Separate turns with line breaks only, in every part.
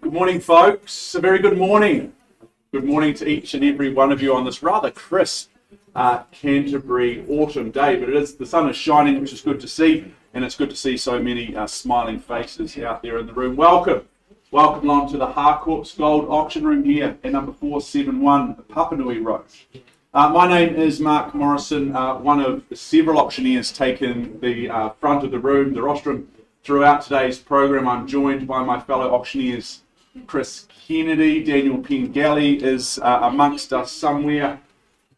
Good morning, folks. A very good morning. Good morning to each and every one of you on this rather crisp Canterbury autumn day, but the sun is shining, which is good to see, and it's good to see so many smiling faces out there in the room. Welcome along to the Harcourts Gold Auction Room here at number 471 Papanui Road. My name is Mark Morrison, one of several auctioneers taking the front of the room, the rostrum, throughout today's program. I'm joined by my fellow auctioneers, Chris Kennedy, Daniel Pengelly is amongst us somewhere,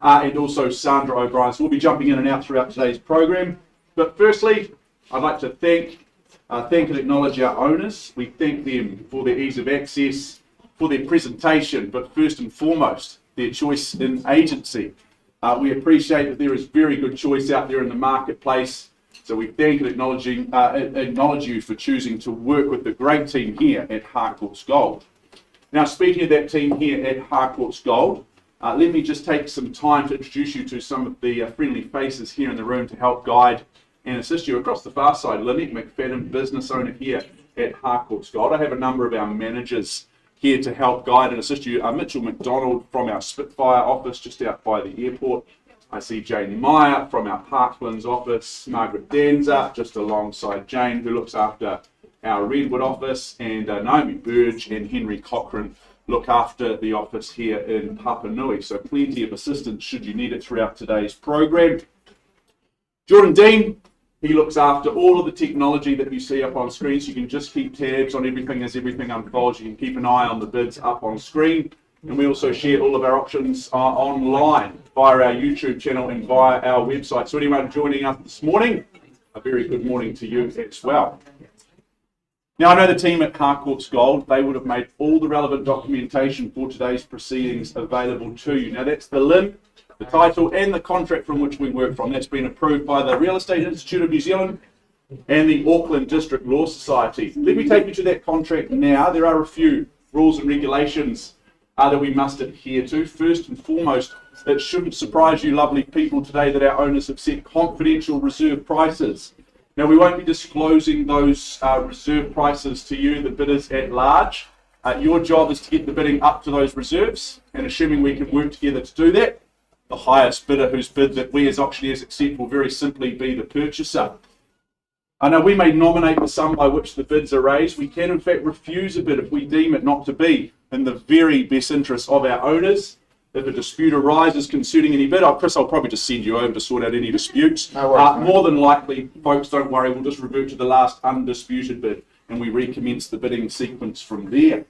and also Sandra O'Brien. So we'll be jumping in and out throughout today's program. But firstly, I'd like to thank and acknowledge our owners. We thank them for their ease of access, for their presentation, but first and foremost, their choice in agency. We appreciate that there is very good choice out there in the marketplace. So we thank and acknowledge you for choosing to work with the great team here at Harcourts Gold. Now, speaking of that team here at Harcourts Gold, let me just take some time to introduce you to some of the friendly faces here in the room to help guide and assist you. Across the far side, Lynette McFadden, business owner here at Harcourts Gold. I have a number of our managers here to help guide and assist you. Mitchell McDonald from our Spitfire office just out by the airport. I see Jane Meyer from our Parklands office, Margaret Danza just alongside Jane, who looks after our Redwood office, and Naomi Burge and Henry Cochran look after the office here in Papanui. So plenty of assistance should you need it throughout today's program. Jordan Dean, he looks after all of the technology that you see up on screen, so you can just keep tabs on everything as everything unfolds. You can keep an eye on the bids up on screen. And we also share all of our options online via our YouTube channel and via our website. So anyone joining us this morning, a very good morning to you as well. Now, I know the team at Harcourts Gold, they would have made all the relevant documentation for today's proceedings available to you. Now, that's the LIN, the title, and the contract from which we work from. That's been approved by the Real Estate Institute of New Zealand and the Auckland District Law Society. Let me take you to that contract now. There are a few rules and regulations that we must adhere to. First and foremost, it shouldn't surprise you lovely people today that our owners have set confidential reserve prices. Now, we won't be disclosing those reserve prices to you, the bidders at large. Your job is to get the bidding up to those reserves, and assuming we can work together to do that, the highest bidder whose bid that we as auctioneers accept will very simply be the purchaser. I know we may nominate the sum by which the bids are raised. We can in fact refuse a bid if we deem it not to be in the very best interest of our owners. If a dispute arises concerning any bid, Chris, I'll probably just send you over to sort out any disputes.
No worries,
more than likely, folks, don't worry, we'll just revert to the last undisputed bid and we recommence the bidding sequence from there.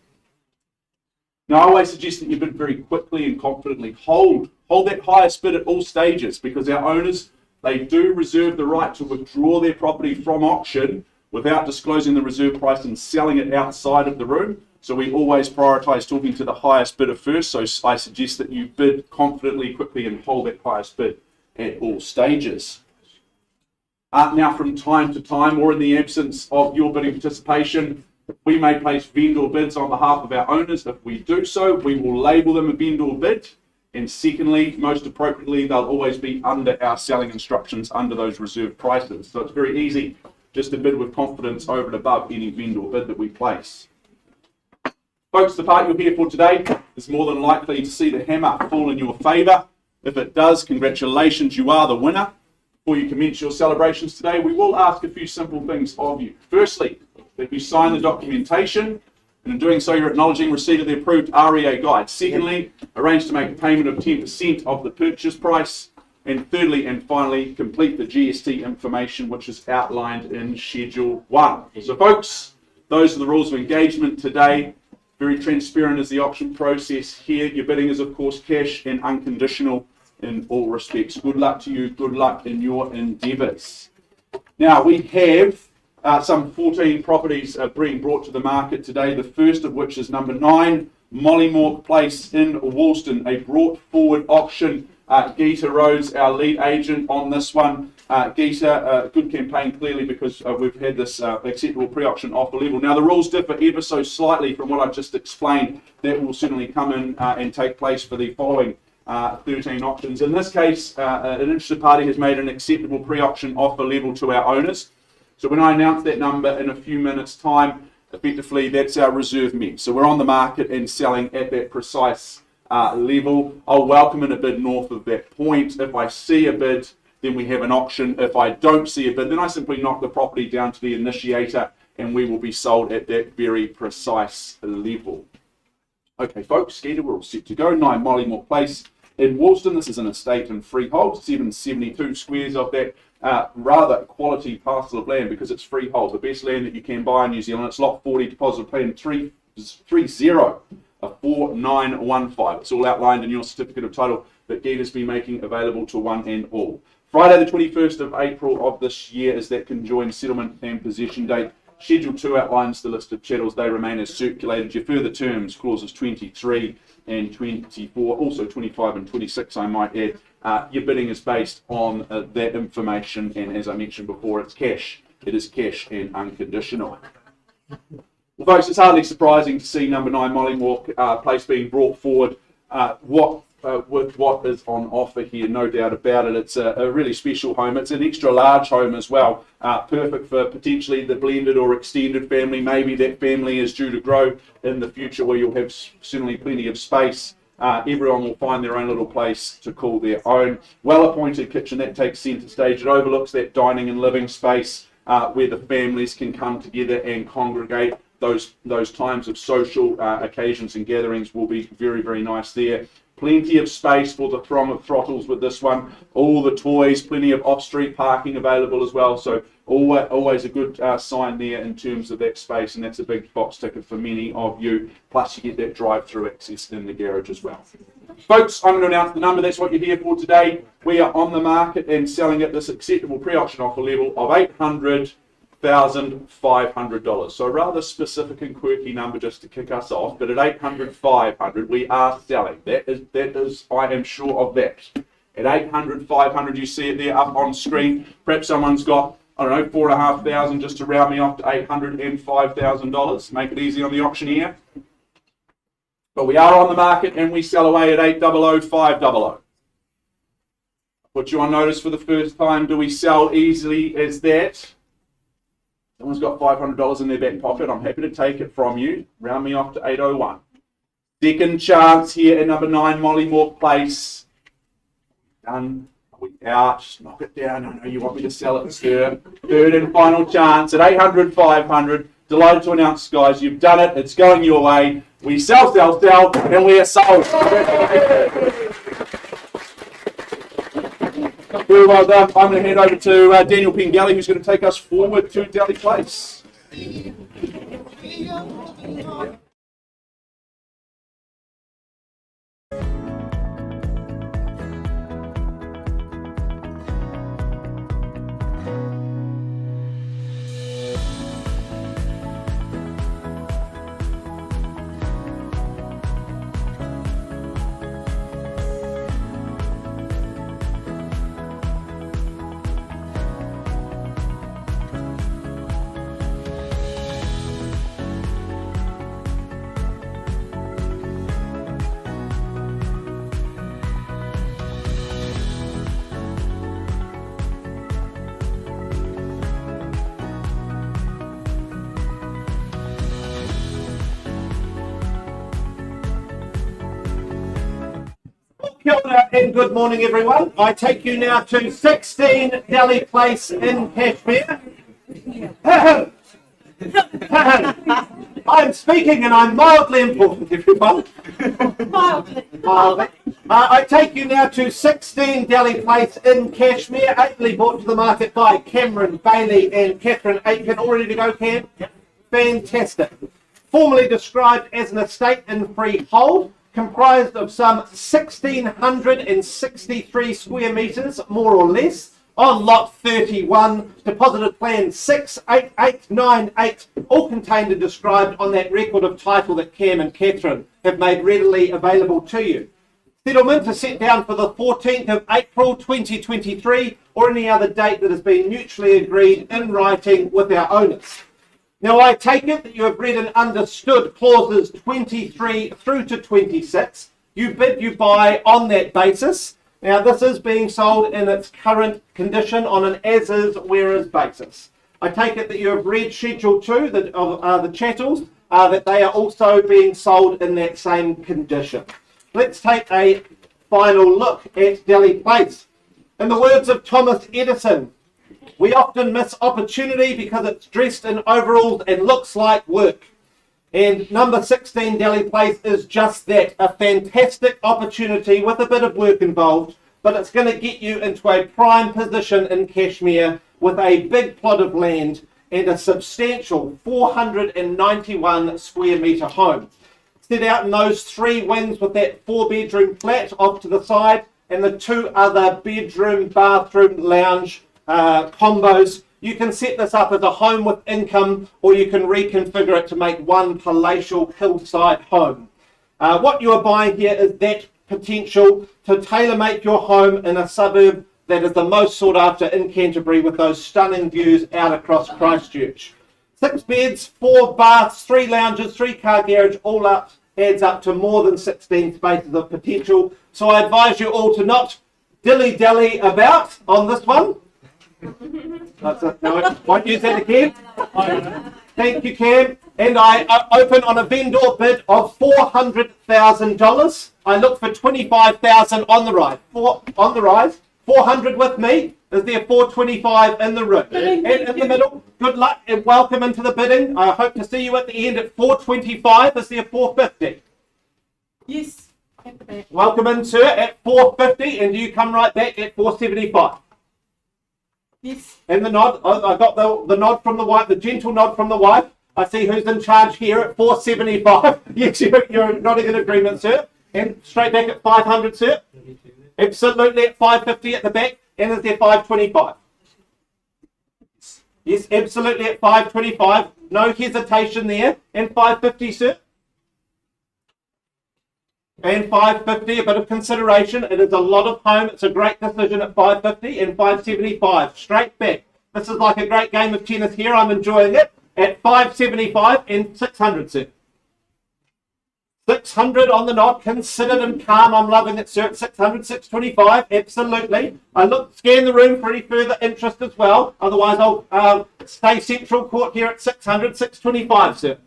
Now, I always suggest that you bid very quickly and confidently. Hold that highest bid at all stages, because our owners, they do reserve the right to withdraw their property from auction without disclosing the reserve price and selling it outside of the room. So we always prioritise talking to the highest bidder first. So I suggest that you bid confidently, quickly, and hold that highest bid at all stages. Now, from time to time, or in the absence of your bidding participation, we may place vendor bids on behalf of our owners. If we do so, we will label them a vendor bid. And secondly, most appropriately, they'll always be under our selling instructions under those reserve prices. So it's very easy just to bid with confidence over and above any vendor bid that we place. Folks, the part you're here for today is more than likely to see the hammer fall in your favour. If it does, congratulations, you are the winner. Before you commence your celebrations today, we will ask a few simple things of you. Firstly, that you sign the documentation, and in doing so, you're acknowledging receipt of the approved REA guide. Secondly, arrange to make a payment of 10% of the purchase price. And thirdly and finally, complete the GST information which is outlined in Schedule 1. So folks, those are the rules of engagement today. Very transparent is the auction process here. Your bidding is, of course, cash and unconditional in all respects. Good luck to you. Good luck in your endeavours. Now, we have some 14 properties being brought to the market today, the first of which is number 9, Mollymore Place in Woolston, a brought forward auction. Geeta Rose, our lead agent on this one. Geeta, good campaign clearly, because we've had this acceptable pre-auction offer level. Now, the rules differ ever so slightly from what I've just explained. That will certainly come in and take place for the following 13 auctions. In this case, an interested party has made an acceptable pre-auction offer level to our owners. So when I announce that number in a few minutes' time, Effectively, that's our reserve mint. So we're on the market and selling at that precise level. I'll welcome in a bid north of that point. If I see a bid, then we have an auction. If I don't see a bid, then I simply knock the property down to the initiator and we will be sold at that very precise level. Okay, folks, Skeeter, we're all set to go. 9 Mollymore Place in Woolston. This is an estate and freehold, 772 squares of that rather quality parcel of land because it's freehold. The best land that you can buy in New Zealand. It's lot 40, deposit plan 330, a 4915. It's all outlined in your certificate of title that Deed has been making available to one and all. Friday the 21st of April of this year is that conjoined settlement and possession date. Schedule 2 outlines the list of chattels. They remain as circulated. Your further terms, clauses 23 and 24, also 25 and 26, I might add. Your bidding is based on that information, and as I mentioned before, it's cash. It is cash and unconditional. Well, folks, it's hardly surprising to see number 9 Mollymore Place being brought forward. With what is on offer here, no doubt about it. It's a really special home. It's an extra large home as well, perfect for potentially the blended or extended family. Maybe that family is due to grow in the future where you'll have certainly plenty of space. Everyone will find their own little place to call their own. Well-appointed kitchen, that takes centre stage. It overlooks that dining and living space where the families can come together and congregate. Those times of social occasions and gatherings will be very, very nice there. Plenty of space for the throng of throttles with this one. All the toys, plenty of off-street parking available as well. So always a good sign there in terms of that space, and that's a big box ticket for many of you. Plus you get that drive-through access in the garage as well. Folks, I'm going to announce the number. That's what you're here for today. We are on the market and selling at this acceptable pre-auction offer level of $800,500. So a rather specific and quirky number just to kick us off, but at $800,500 we are selling. That is, I am sure of that. At $800,500, you see it there up on screen. Perhaps someone's got, I don't know, $4,500 just to round me off to $805,000. Make it easy on the auctioneer. But we are on the market and we sell away at $800,500. Put you on notice for the first time. Do we sell easily as that? Someone's got $500 in their back pocket. I'm happy to take it from you. Round me off to 801. Second chance here at number 9 Mollymore Place. Done. Are we out? Knock it down. I know you want me to sell it, sir. Third and final chance at $800,500. Delighted to announce, guys, you've done it. It's going your way. We sell, and we are sold. Very well done. I'm going to hand over to Daniel Pengelly, who's going to take us forward to Delhi Place.
Kia ora and good morning, everyone. I take you now to 16 Delhi Place in Kashmir. I'm speaking and I'm mildly important, everyone. Mildly. I take you now to 16 Delhi Place in Kashmir, ably brought to the market by Cameron Bailey and Catherine Aitken. All ready to go, Cam? Yep. Fantastic. Formerly described as an estate in freehold, comprised of some 1,663 square metres, more or less, on lot 31, deposited plan 68898, all contained and described on that record of title that Cam and Catherine have made readily available to you. Settlement is set down for the 14th of April 2023 or any other date that has been mutually agreed in writing with our owners. Now, I take it that you have read and understood clauses 23 through to 26. You bid, you buy on that basis. Now, this is being sold in its current condition on an as-is, where-is basis. I take it that you have read Schedule 2 of the chattels, that they are also being sold in that same condition. Let's take a final look at Delhi Place. In the words of Thomas Edison, we often miss opportunity because it's dressed in overalls and looks like work. And number 16 Delhi Place is just that, a fantastic opportunity with a bit of work involved, but it's going to get you into a prime position in Kashmir with a big plot of land and a substantial 491 square metre home. Set out in those 3 wings with that 4-bedroom flat off to the side and the 2 other bedroom, bathroom, lounge combos. You can set this up as a home with income, or you can reconfigure it to make one palatial hillside home. What you are buying here is that potential to tailor-make your home in a suburb that is the most sought after in Canterbury, with those stunning views out across Christchurch. 6 beds, 4 baths, 3 lounges, 3 car garage, all up adds up to more than 16 spaces of potential. So I advise you all to not dilly-dally about on this one. No, won't use that again. Thank you, Cam. And I open on a vendor bid of $400,000. I look for $25,000 on the rise. On the rise. 400 with me. Is there 425 in the room? And in the middle, good luck and welcome into the bidding. I hope to see you at the end at 425. Is there 450?
Yes. At the back.
Welcome in, sir, at 450, and you come right back at 475.
Yes.
And the nod, I got the nod from the wife, the gentle nod from the wife. I see who's in charge here at 475. Yes, you're nodding in agreement, sir. And straight back at 500, sir. Absolutely at 550 at the back. And is there 525? Yes, absolutely at 525. No hesitation there. And 550, sir. And 550, a bit of consideration. It is a lot of home. It's a great decision at 550 and 575. Straight back. This is like a great game of tennis here. I'm enjoying it. At 575 and 600, sir. 600 on the knot. Considered and calm. I'm loving it, sir. At 600, 625. Absolutely. Scan the room for any further interest as well. Otherwise, I'll stay central court here at 600, 625, sir.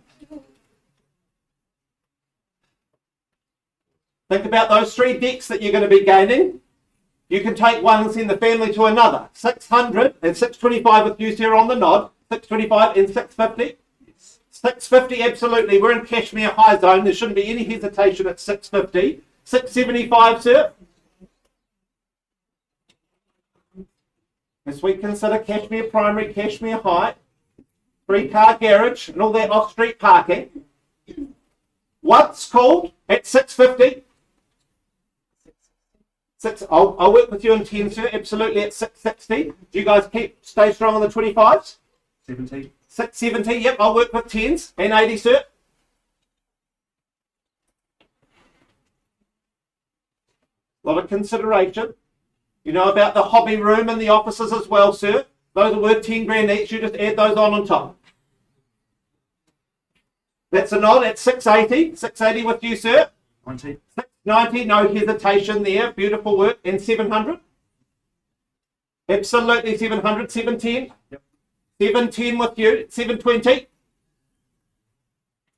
Think about those 3 decks that you're going to be gaining. You can take one and send the family to another. 600 and 625 with you, sir, on the nod. 625 and 650. 650, absolutely. We're in Kashmir high zone. There shouldn't be any hesitation at 650. 675, sir. As we consider Kashmir primary, Kashmir high, 3-car garage, and all that off-street parking. What's called at 650? I'll work with you on 10, sir. Absolutely at 660. Do you guys stay strong on the 25s?
70.
670, yep, I'll work with 10s. And 80, sir. A lot of consideration. You know about the hobby room and the offices as well, sir. Those are worth 10 grand each. You just add those on top. That's a nod at 680. 680 with you, sir.
90.
690, no hesitation there. Beautiful work. And 700? Absolutely 700. 710?
Yep.
710 with you. 720?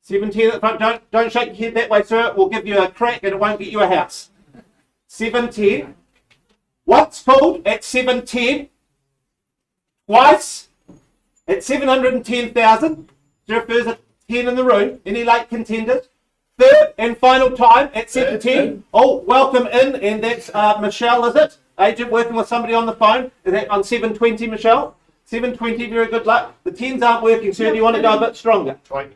710 at the front. Don't shake your head that way, sir. We'll give you a crack and it won't get you a house. 710. What's called at 710? Twice at 710,000. There refers at 10 in the room. Any late contenders? Third and final time at 710. Oh, welcome in, and that's Michelle, is it? Agent working with somebody on the phone. Is that on 720, Michelle? 720, very good luck. The 10s aren't working, sir. Do you want to go a bit stronger?
20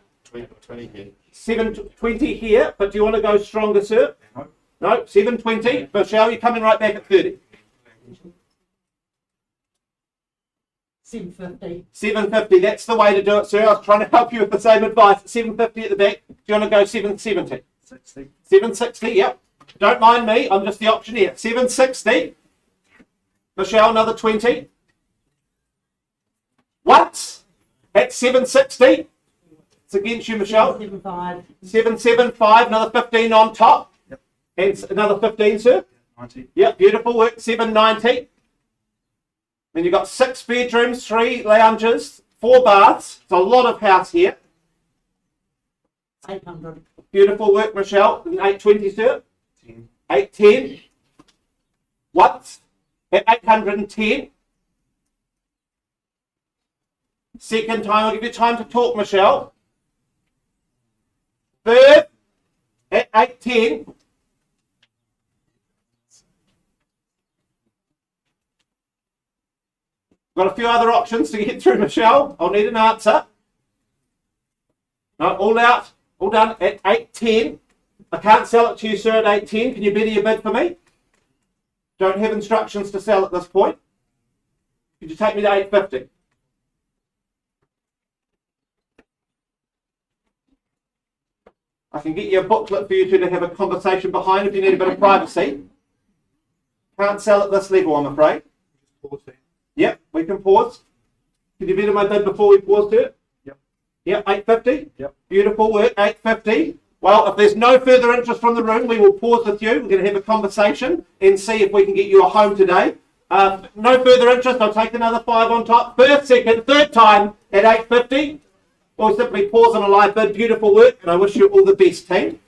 here.
720 here, but do you want to go stronger, sir?
No.
No, 720. Michelle, you're coming right back at 30.
750.
750, that's the way to do it, sir. I was trying to help you with the same advice. 750 at the back. Do you want to go 770?
60.
760, yep. Don't mind me, I'm just the auctioneer. 760. Michelle, another 20. What? At 760? It's against you, Michelle.
775.
775, another 15 on top.
Yep.
And another 15, sir.
90.
Yep, beautiful work. 790. Then you've got 6 bedrooms, 3 lounges, 4 baths. It's a lot of house here.
800.
Beautiful work, Michelle. 820, sir.
10.
810. Once at 810. Second time, I'll give you time to talk, Michelle. Third at 810. Got a few other options to get through, Michelle. I'll need an answer. No, all out, all done at 810. I can't sell it to you, sir, at 810. Can you better your bid for me? Don't have instructions to sell at this point. Could you take me to 850? I can get you a booklet for you two to have a conversation behind if you need a bit of privacy. Can't sell at this level, I'm afraid.
Pause there.
Yep, we can pause. Can you better my bid before we pause to it?
Yep.
Yep, 850.
Yep.
Beautiful work, 850. Well, if there's no further interest from the room, we will pause with you. We're going to have a conversation and see if we can get you a home today. No further interest, I'll take another 5 on top. First, second, third time at 850. We'll simply pause on a live bid. Beautiful work, and I wish you all the best, team.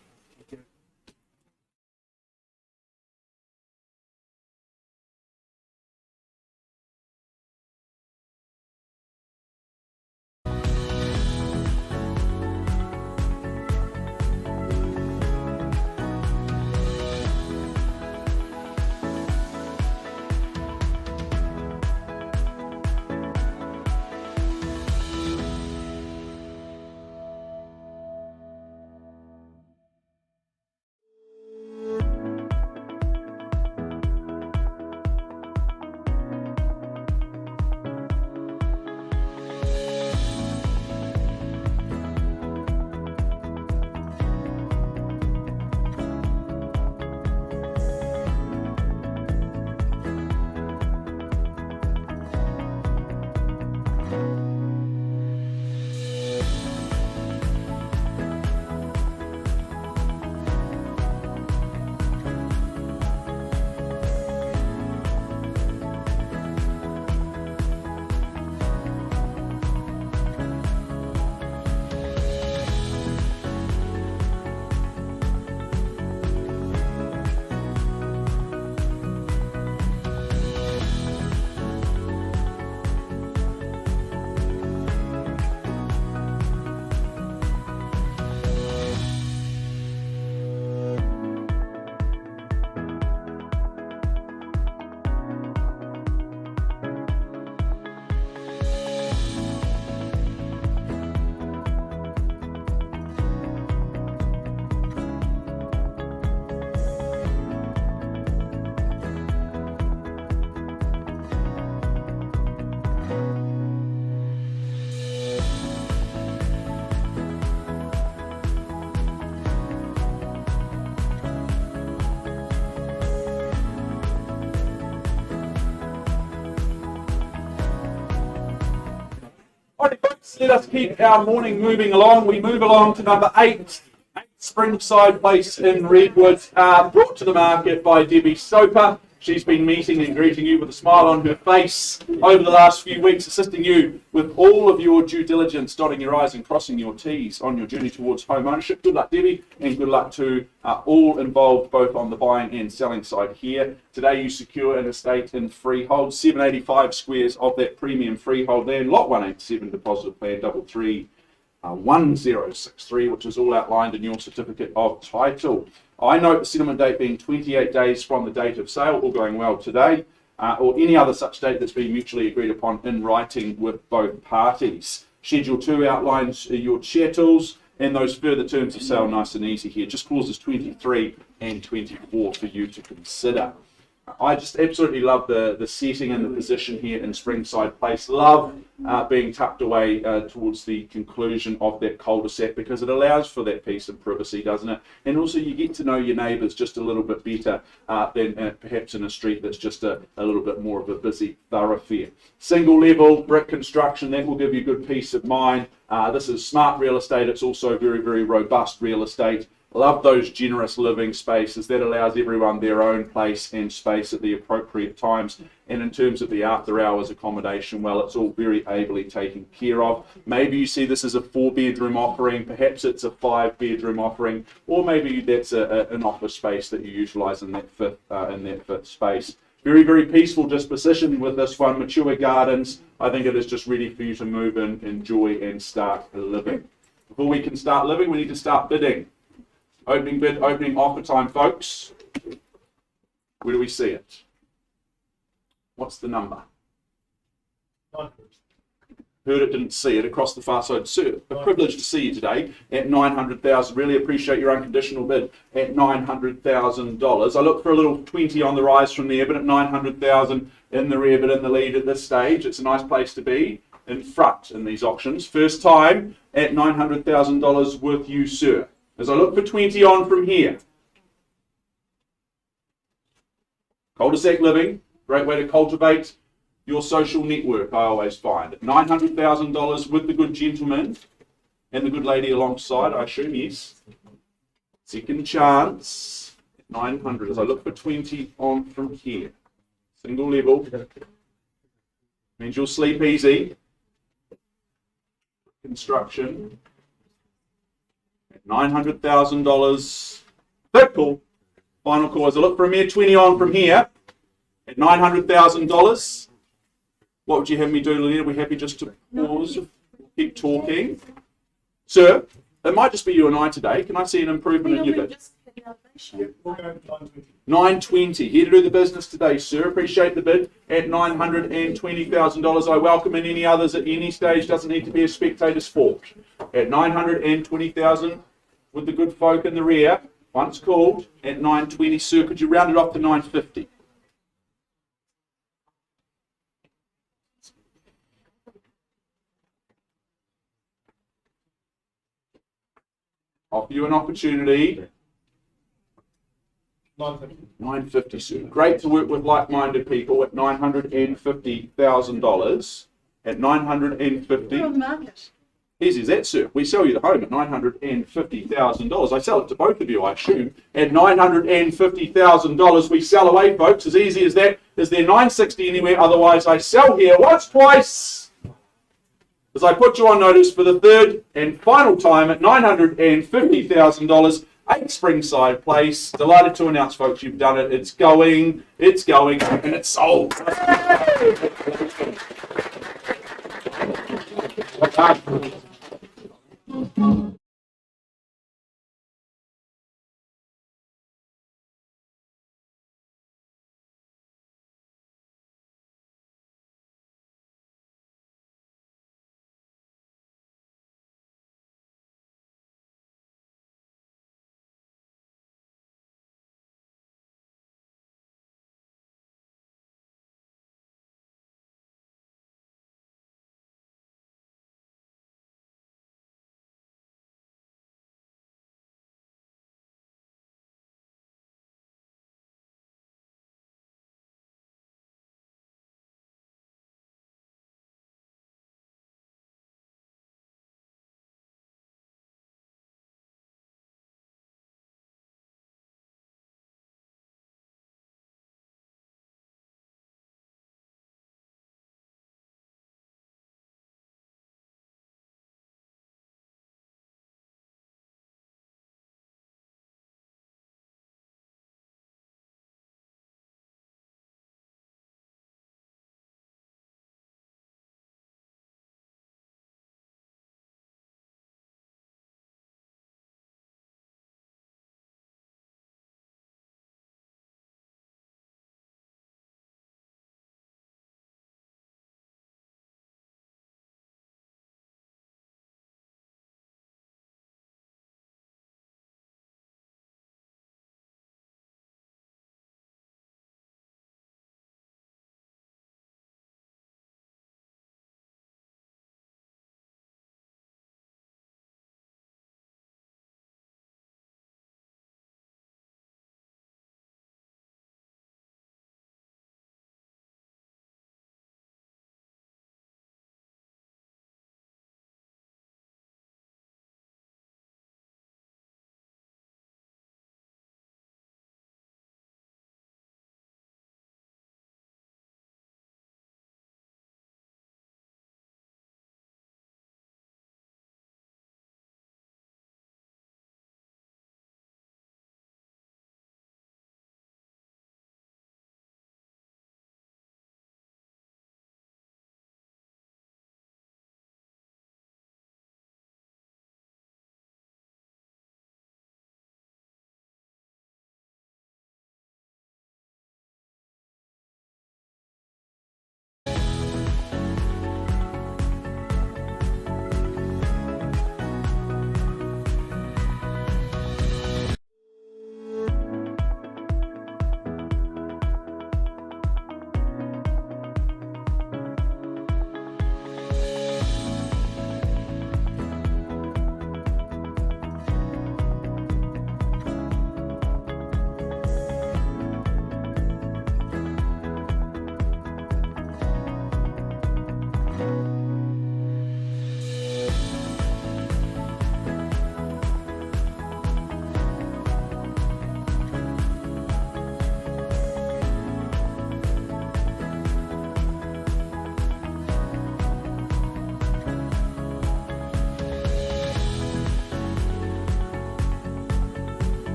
Alright, folks, let us keep our morning moving along. We move along to number 8, Springside Place in Redwood, brought to the market by Debbie Soper. She's been meeting and greeting you with a smile on her face over the last few weeks, assisting you with all of your due diligence, dotting your I's and crossing your T's on your journey towards home ownership. Good luck, Debbie, and good luck to all involved, both on the buying and selling side here. Today you secure an estate in freehold, 785 squares of that premium freehold land, lot 187, deposit plan 331063, which is all outlined in your certificate of title. I note the settlement date being 28 days from the date of sale, all going well today, or any other such date that's been mutually agreed upon in writing with both parties. Schedule 2 outlines your chattels and those further terms of sale, nice and easy here. Just clauses 23 and 24 for you to consider. I just absolutely love the setting and the position here in Springside Place. Love being tucked away towards the conclusion of that cul-de-sac, because it allows for that peace and privacy, doesn't it? And also you get to know your neighbours just a little bit better than perhaps in a street that's just a little bit more of a busy thoroughfare. Single level brick construction, that will give you good peace of mind. This is smart real estate. It's also very, very robust real estate. Love those generous living spaces. That allows everyone their own place and space at the appropriate times. And in terms of the after hours accommodation, well, it's all very ably taken care of. Maybe you see this as a 4-bedroom offering, perhaps it's a 5-bedroom offering, or maybe that's an office space that you utilise in that fifth space. Very, very peaceful disposition with this one. Mature gardens. I think it is just ready for you to move in, enjoy, and start living. Before we can start living, we need to start bidding. Opening bid, opening offer time, folks. Where do we see it? What's the number? Heard it, didn't see it, across the far side. Sir, a privilege to see you today at $900,000. Really appreciate your unconditional bid at $900,000. I look for a little 20 on the rise from there, but at $900,000 in the rear, but in the lead at this stage. It's a nice place to be in front in these auctions. First time at $900,000 with you, sir. As I look for 20 on from here. Cul-de-sac living, great way to cultivate your social network, I always find. At $900,000 with the good gentleman and the good lady alongside, I assume, yes. Second chance at 900 as I look for 20 on from here. Single level. Means you'll sleep easy. Construction. At $900,000. Third call. Final call as I look for a mere 20 on from here. At $900,000. What would you have me do, Lynette? Are we happy just to pause? Keep talking. Sir, it might just be you and I today. Can I see an improvement in your bid? 920. Here to do the business today, sir. Appreciate the bid at $920,000. I welcome in any others at any stage. Doesn't need to be a spectator's fault. At $920,000 with the good folk in the rear. Once called at 920, sir. Could you round it off to 950? Offer you an opportunity. 950, sir. Great to work with like-minded people at $950,000. At 950.
We're on the market.
Easy as that, sir. We sell you the home at $950,000. I sell it to both of you, I assume. At $950,000, we sell away, folks. As easy as that. Is there 960 anywhere? Otherwise, I sell here once, twice. As I put you on notice for the third and final time at $950,000, 8 Springside Place. Delighted to announce, folks, you've done it. It's going, and it's sold.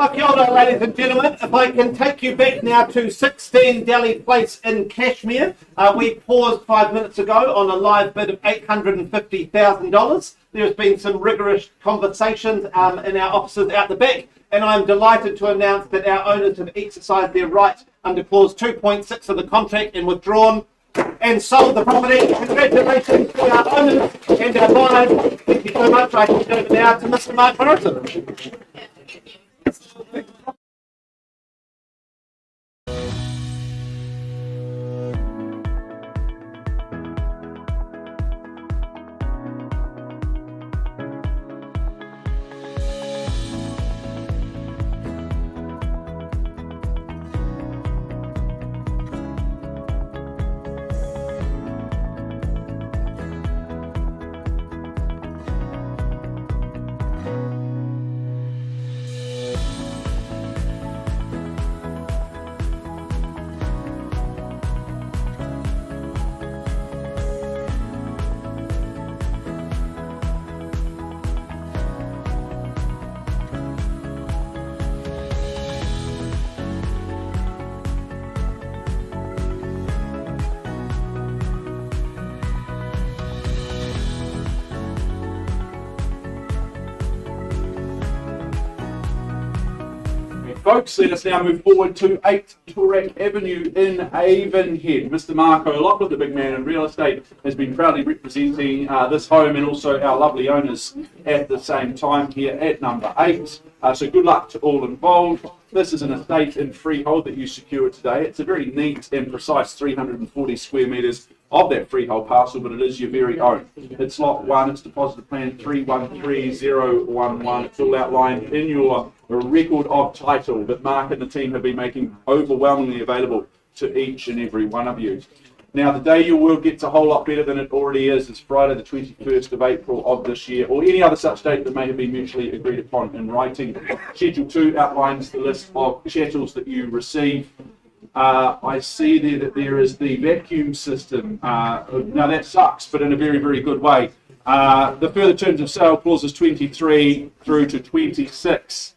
Kia ora, ladies and gentlemen. If I can take you back now to 16 Delhi Place in Kashmir. We paused 5 minutes ago on a live bid of $850,000. There's been some rigorous conversations in our offices out the back, and I'm delighted to announce that our owners have exercised their right under clause 2.6 of the contract and withdrawn and sold the property. Congratulations to our owners and our buyers. Thank you so much. I hand over now to Mr. Mark Morrison.
Folks, let us now move forward to 8 Toorak Avenue in Avonhead. Mr. Marco Lockwood, the big man in real estate, has been proudly representing this home and also our lovely owners at the same time here at number 8. So good luck to all involved. This is an estate in freehold that you secured today. It's a very neat and precise 340 square metres of that freehold parcel, but it is your very own. It's lot 1, it's deposited plan 313011. It's all outlined in your record of title that Mark and the team have been making overwhelmingly available to each and every one of you. Now, the day your world gets a whole lot better than it already is Friday the 21st of April of this year, or any other such date that may have been mutually agreed upon in writing. Schedule 2 outlines the list of chattels that you receive. I see there that there is the vacuum system. Now that sucks, but in a very, very good way. The further terms of sale clauses 23 through to 26.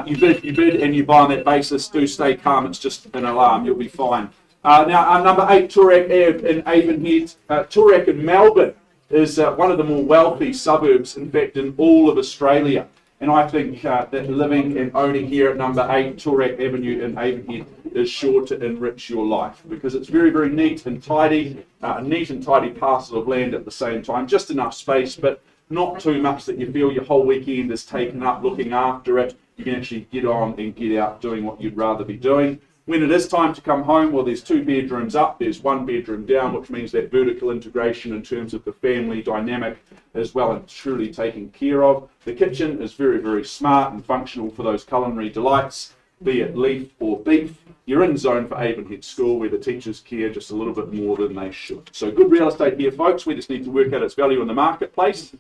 You bid and you buy on that basis. Do stay calm. It's just an alarm. You'll be fine. Now, number 8, Toorak Ave in Avonhead. Toorak in Melbourne is one of the more wealthy suburbs, in fact, in all of Australia. And I think that living and owning here at number 8, Toorak Avenue in Avonhead is sure to enrich your life because it's very, very neat and tidy, a neat and tidy parcel of land at the same time, just enough space, but not too much that you feel your whole weekend is taken up looking after it. You can actually get on and get out doing what you'd rather be doing. When it is time to come home, well, there's 2 bedrooms up, there's 1 bedroom down, which means that vertical integration in terms of the family dynamic is well and truly taken care of. The kitchen is very, very smart and functional for those culinary delights, be it leaf or beef. You're in zone for Avonhead School where the teachers care just a little bit more than they should. So good real estate here, folks. We just need to work out its value in the marketplace.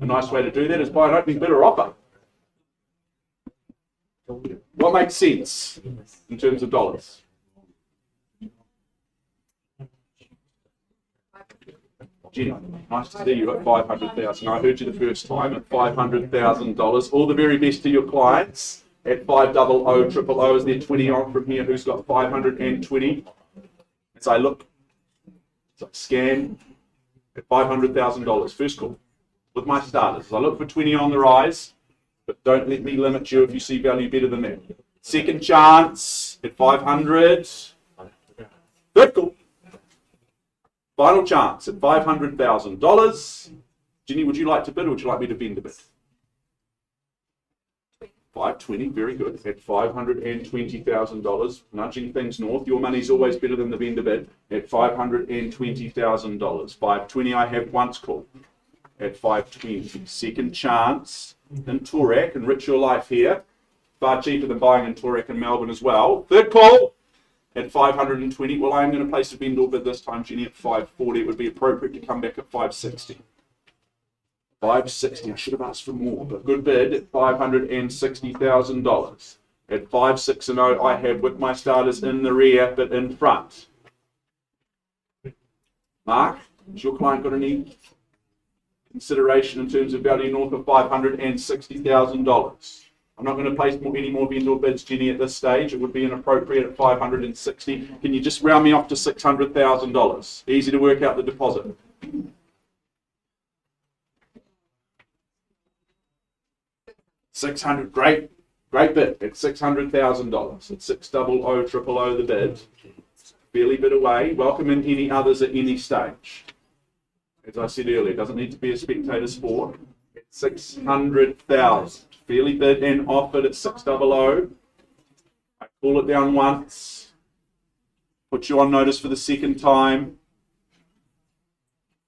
A nice way to do that is by an opening bid or offer. What makes sense in terms of dollars? Jenny, nice to see you at 500,000. I heard you the first time at $500,000. All the very best to your clients at 500,000. Is there 20 on from here? Who's got 520? As I look, scan at $500,000. First call with my starters. As I look for 20 on the rise. But don't let me limit you if you see value better than that. Second chance at 500. Third call. Final chance at $500,000. Jenny, would you like to bid or would you like me to bend a bit? 520, very good. At $520,000, nudging things north. Your money's always better than the vendor bid. At $520,000. 520 I have once called. At 520. Second chance in Toorak, enrich your life here. Far cheaper than buying in Toorak in Melbourne as well. Third call at 520. Well, I'm going to place a vendor bid this time, Jenny, at 540. It would be appropriate to come back at 560. 560. I should have asked for more, but good bid at $560,000. At 560, I have with my starters in the rear, but in front. Mark, is your client got any consideration in terms of value north of $560,000? I'm not going to place any more vendor bids, Jenny, at this stage. It would be inappropriate at 560. Can you just round me off to $600,000? Easy to work out the deposit. $600, great bid. It's $600,000. It's 600,000 the bid. Fairly bit away. Welcome in any others at any stage. As I said earlier, it doesn't need to be a spectator sport. It's 600,000. Fairly bid and offered at 600. I call it down once. Put you on notice for the second time.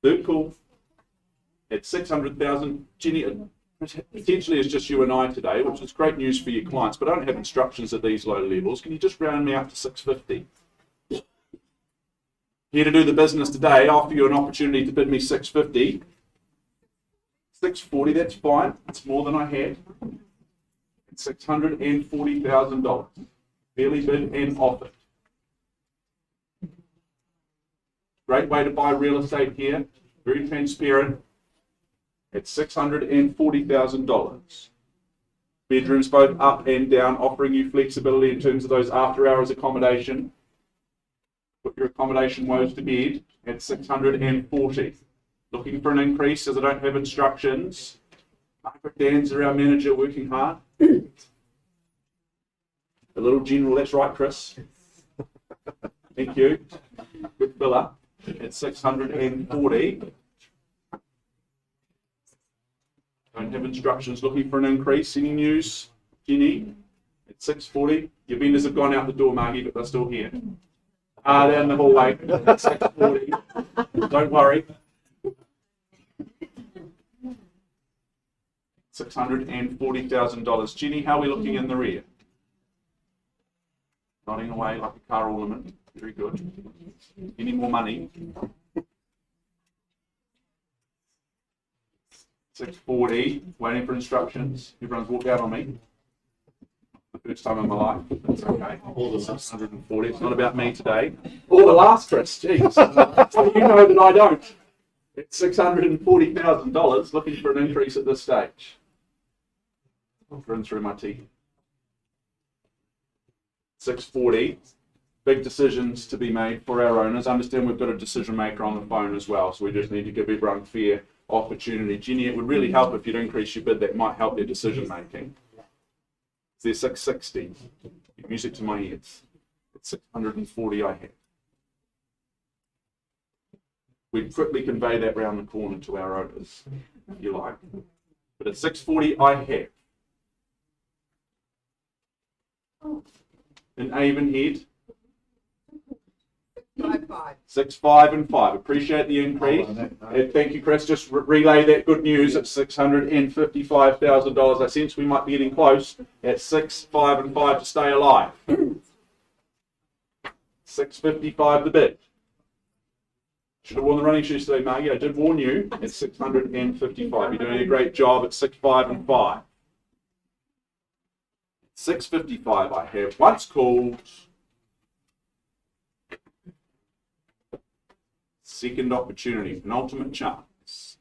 Third call. At 600,000. Jenny, potentially it's just you and I today, which is great news for your clients, but I don't have instructions at these low levels. Can you just round me up to 650? Here to do the business today, I offer you an opportunity to bid me 650. 640, that's fine. It's more than I had. It's $640,000. Fairly bid and offered. Great way to buy real estate here. Very transparent. It's $640,000. Bedrooms both up and down, offering you flexibility in terms of those after hours accommodation. Put your accommodation woes to bed at 640. Looking for an increase as I don't have instructions. Margaret Dan's our manager working hard. A little general, that's right, Chris. Thank you. Good filler at 640. Don't have instructions. Looking for an increase. Any news, Jenny? At 640. Your vendors have gone out the door, Margie, but they're still here. They're in the hallway. 640. Don't worry. $640,000. Jenny, how are we looking in the rear? Nodding away like a car ornament. Very good. Any more money? 640. Waiting for instructions. Everyone's walked out on me. The first time in my life. That's okay. All the 640. It's not about me today. Or the last, Chris. Jeez. So you know that I don't. It's $640,000. Looking for an increase at this stage. I'll run through my teeth. 640. Big decisions to be made for our owners. Understand we've got a decision maker on the phone as well, so we just need to give everyone fair opportunity. Jenny, it would really help if you'd increase your bid. That might help their decision making. There's 660. Music to my ears. It's 640 I have. We'd quickly convey that round the corner to our owners, if you like. But at 640 I have. In Avonhead. 6.5 and 5. Appreciate the increase. Thank you, Chris. Just relay that good news at $655,000. I sense we might be getting close at 6.5 and 5 to stay alive. 655 the bid. Should have worn the running shoes today, Margie. I did warn you at 655. You're doing a great job at 6.5 and 5. 655 I have. Once called. Second opportunity, penultimate chance.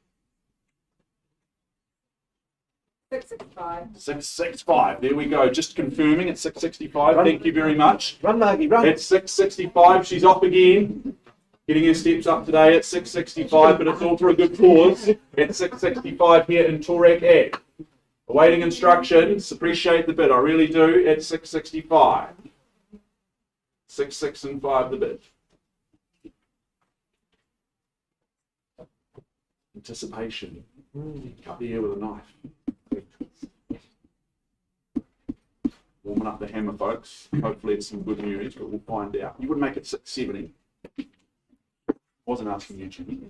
665.
665. There we go. Just confirming at 665. Thank you very much.
Run, Margie, run.
At 665, she's off again. Getting her steps up today at 665, but it's all for a good cause. At 665 here in Torak Ag. Awaiting instructions. Appreciate the bid. I really do. At 665. 6, 6 and 5 the bid. Anticipation. Cut the air with a knife. Warming up the hammer, folks. Hopefully it's some good news, but we'll find out. You would make it 670. Wasn't asking you, Jimmy.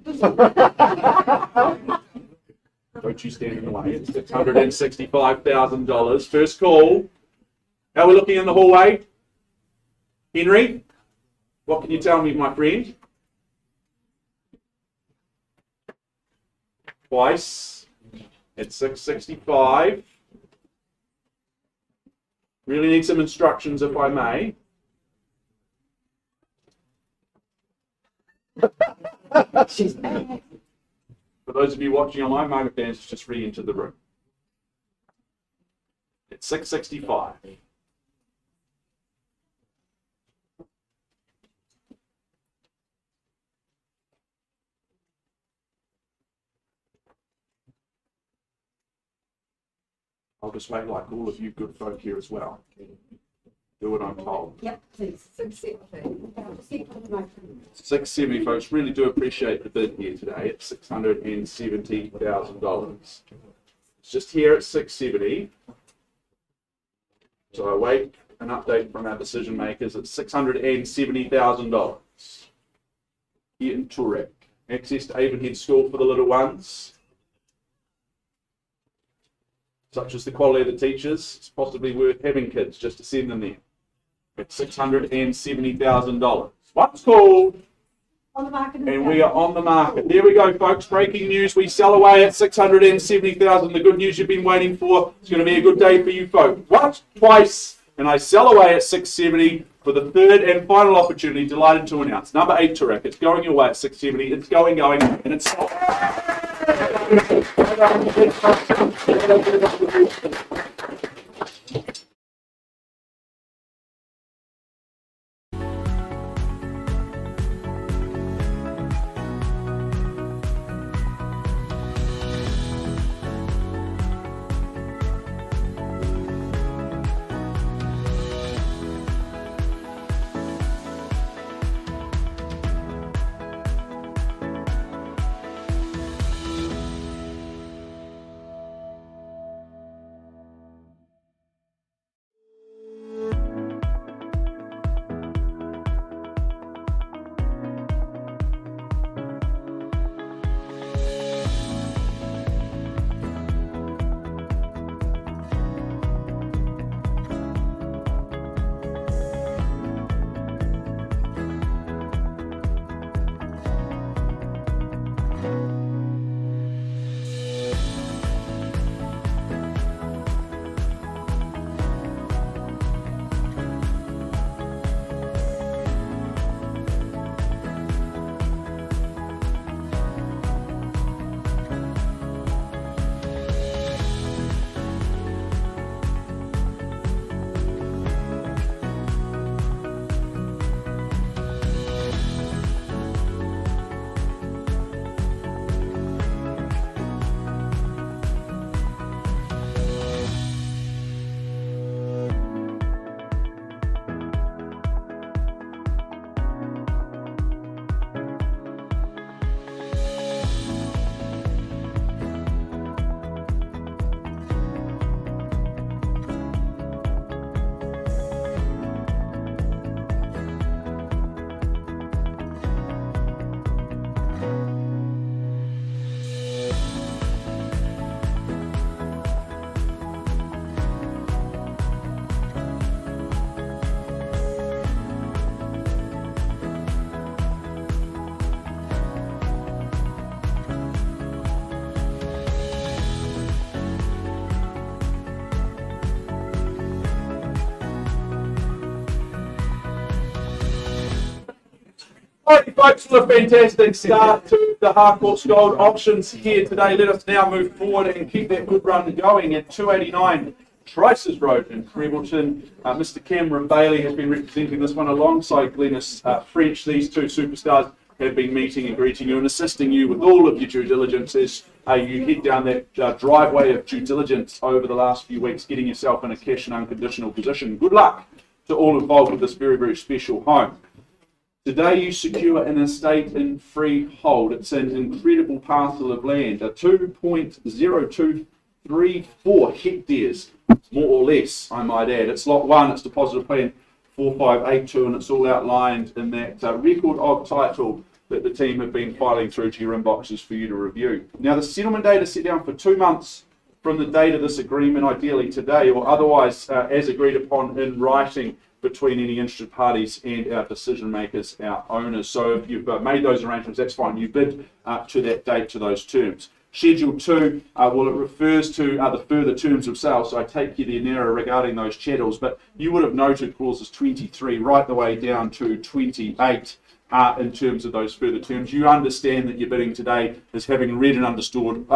Don't you stand in the way. It's $665,000. First call. How are we looking in the hallway? Henry, what can you tell me, my friend? Twice at 665. Really need some instructions, if I may. For those of you watching online, Margaret Dan's just re-entered the room. At at 665. I'll just wait like all of you good folk here as well. Do what I'm told.
Yep, please. 670.
670, folks. Really do appreciate the bid here today at $670,000. It's just here at 670. So I wait an update from our decision makers at $670,000. Here in Turek. Access to Avonhead School for the little ones. Such as the quality of the teachers, it's possibly worth having kids just to send them there. At $670,000. What's called?
On the market.
And we are on the market. There we go, folks. Breaking news. We sell away at $670,000. The good news you've been waiting for. It's going to be a good day for you folks. What? Twice. And I sell away at $670 for the third and final opportunity. Delighted to announce. Number 8, Turek. It's going your way at $670. It's going, and it's sold. Alright, folks, what a fantastic start to the Harcourts Gold auctions here today. Let us now move forward and keep that good run going at 289 Trices Road in Crebbleton. Mr. Cameron Bailey has been representing this one alongside Glennis French. These two superstars have been meeting and greeting you and assisting you with all of your due diligence as you head down that driveway of due diligence over the last few weeks, getting yourself in a cash and unconditional position. Good luck to all involved with this very, very special home. Today you secure an estate in freehold. It's an incredible parcel of land, a 2.0234 hectares, more or less, I might add. It's lot 1, it's deposited plan 4582, and it's all outlined in that record of title that the team have been filing through to your inboxes for you to review. Now the settlement date is set down for 2 months from the date of this agreement, ideally today, or otherwise as agreed upon in writing between any interested parties and our decision makers, our owners. So if you've made those arrangements, that's fine. You bid to that date, to those terms. Schedule 2, well, it refers to the further terms of sale, so I take you there narrow regarding those chattels, but you would have noted clauses 23 right the way down to 28 in terms of those further terms. You understand that your bidding today is having read and understood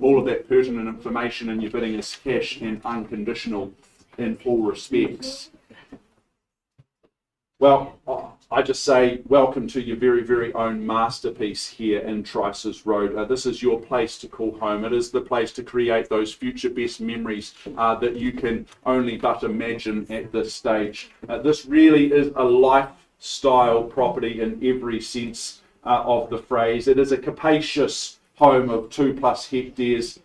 all of that pertinent information, and your bidding is cash and unconditional in all respects. Well, I just say welcome to your very, very own masterpiece here in Trices Road. This is your place to call home. It is the place to create those future best memories that you can only but imagine at this stage. This really is a lifestyle property in every sense of the phrase. It is a capacious home of 2+ hectares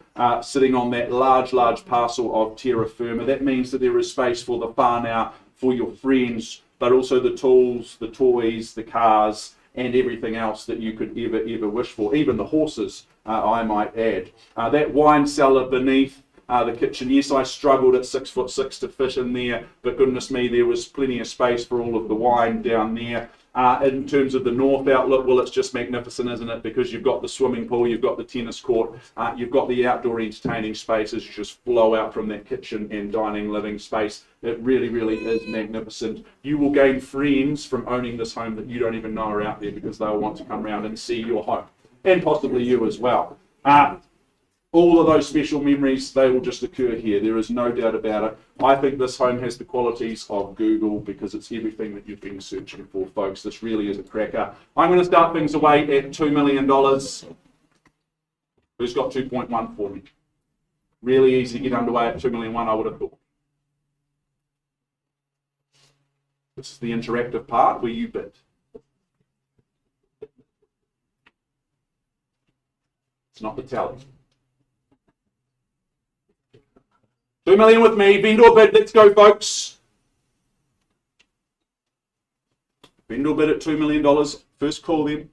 sitting on that large parcel of terra firma. That means that there is space for the whānau, for your friends, but also the tools, the toys, the cars, and everything else that you could ever wish for, even the horses, I might add. That wine cellar beneath the kitchen, yes, I struggled at 6'6" to fit in there, but goodness me, there was plenty of space for all of the wine down there. In terms of the north outlook, well, it's just magnificent, isn't it? Because you've got the swimming pool, you've got the tennis court, you've got the outdoor entertaining spaces just flow out from that kitchen and dining living space. It really, really is magnificent. You will gain friends from owning this home that you don't even know are out there, because they'll want to come around and see your home, and possibly you as well. All of those special memories, they will just occur here. There is no doubt about it. I think this home has the qualities of Google, because it's everything that you've been searching for, folks. This really is a cracker. I'm going to start things away at $2 million. Who's got 2.1 for me? Really easy to get underway at 2.1 million, I would have thought. This is the interactive part where you bid. It's not the tally. 2 million with me, vendor bid, let's go, folks. Vendor bid at $2 million. First call then.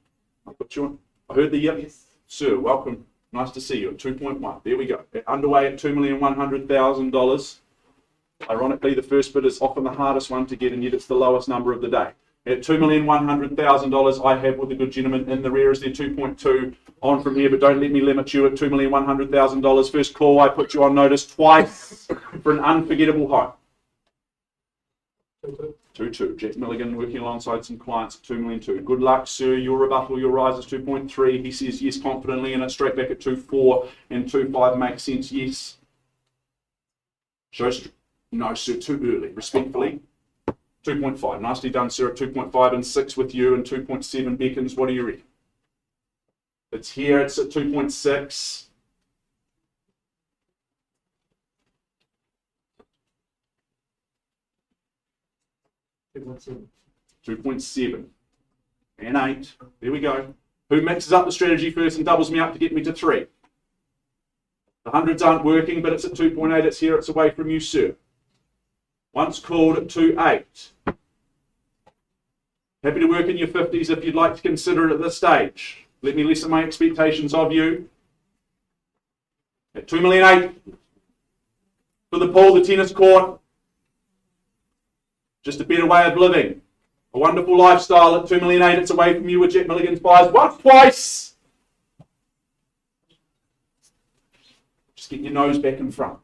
I'll put you on. I heard the yep. Yes. Sir, welcome. Nice to see you at 2.1. There we go. Underway at $2,100,000. Ironically, the first bid is often the hardest one to get, and yet it's the lowest number of the day. At $2,100,000, I have with the good gentleman in the rear is there 2.2 on from here, but don't let me limit you at $2,100,000. First call, I put you on notice twice for an unforgettable home. 2.2. Jack Milligan working alongside some clients at 2.2 million. Good luck, sir. Your rebuttal, your rise is 2.3. He says yes confidently, and it's straight back at 2.4, and 2.5 makes sense. Yes. Shows no, sir. Too early. Respectfully. 2.5. Nicely done, sir, at 2.5 and 6 with you, and 2.7 beckons. What do you reckon? It's here. It's at 2.6. $2.7 and 8. There we go. Who mixes up the strategy first and doubles me up to get me to 3? The hundreds aren't working, but it's at 2.8. It's here. It's away from you, sir. Once called at 2.8. Happy to work in your 50s if you'd like to consider it at this stage. Let me lessen my expectations of you. At 2.8 million. For the pool, the tennis court. Just a better way of living. A wonderful lifestyle at 2.8 million. It's away from you with Jack Milligan's buys. Once, twice. Just get your nose back in front.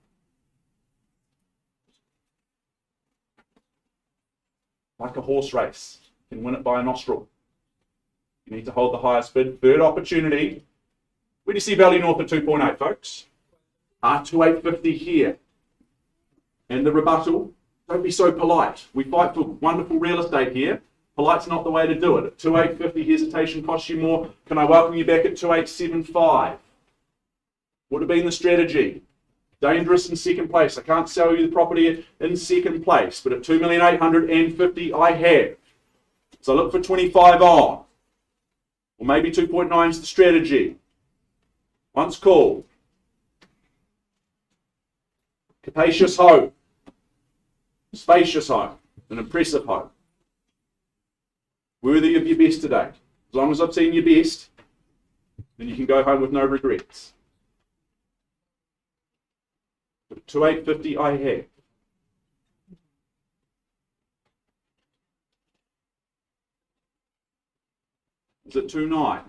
Like a horse race. You can win it by a nostril. You need to hold the highest bid. Third opportunity. Where do you see value north of 2.8, folks? 2.850 here. And the rebuttal. Don't be so polite. We fight for wonderful real estate here. Polite's not the way to do it. At 2.850, hesitation costs you more. Can I welcome you back at 2.875? Would have been the strategy. Dangerous in second place. I can't sell you the property in second place, but at 2,850,000 I have. So look for 25 on. Or maybe 2.9 is the strategy. Once called. Capacious home. Spacious home. An impressive home. Worthy of your best today. As long as I've seen your best, then you can go home with no regrets. But 2.850 I have. Is it 2.9?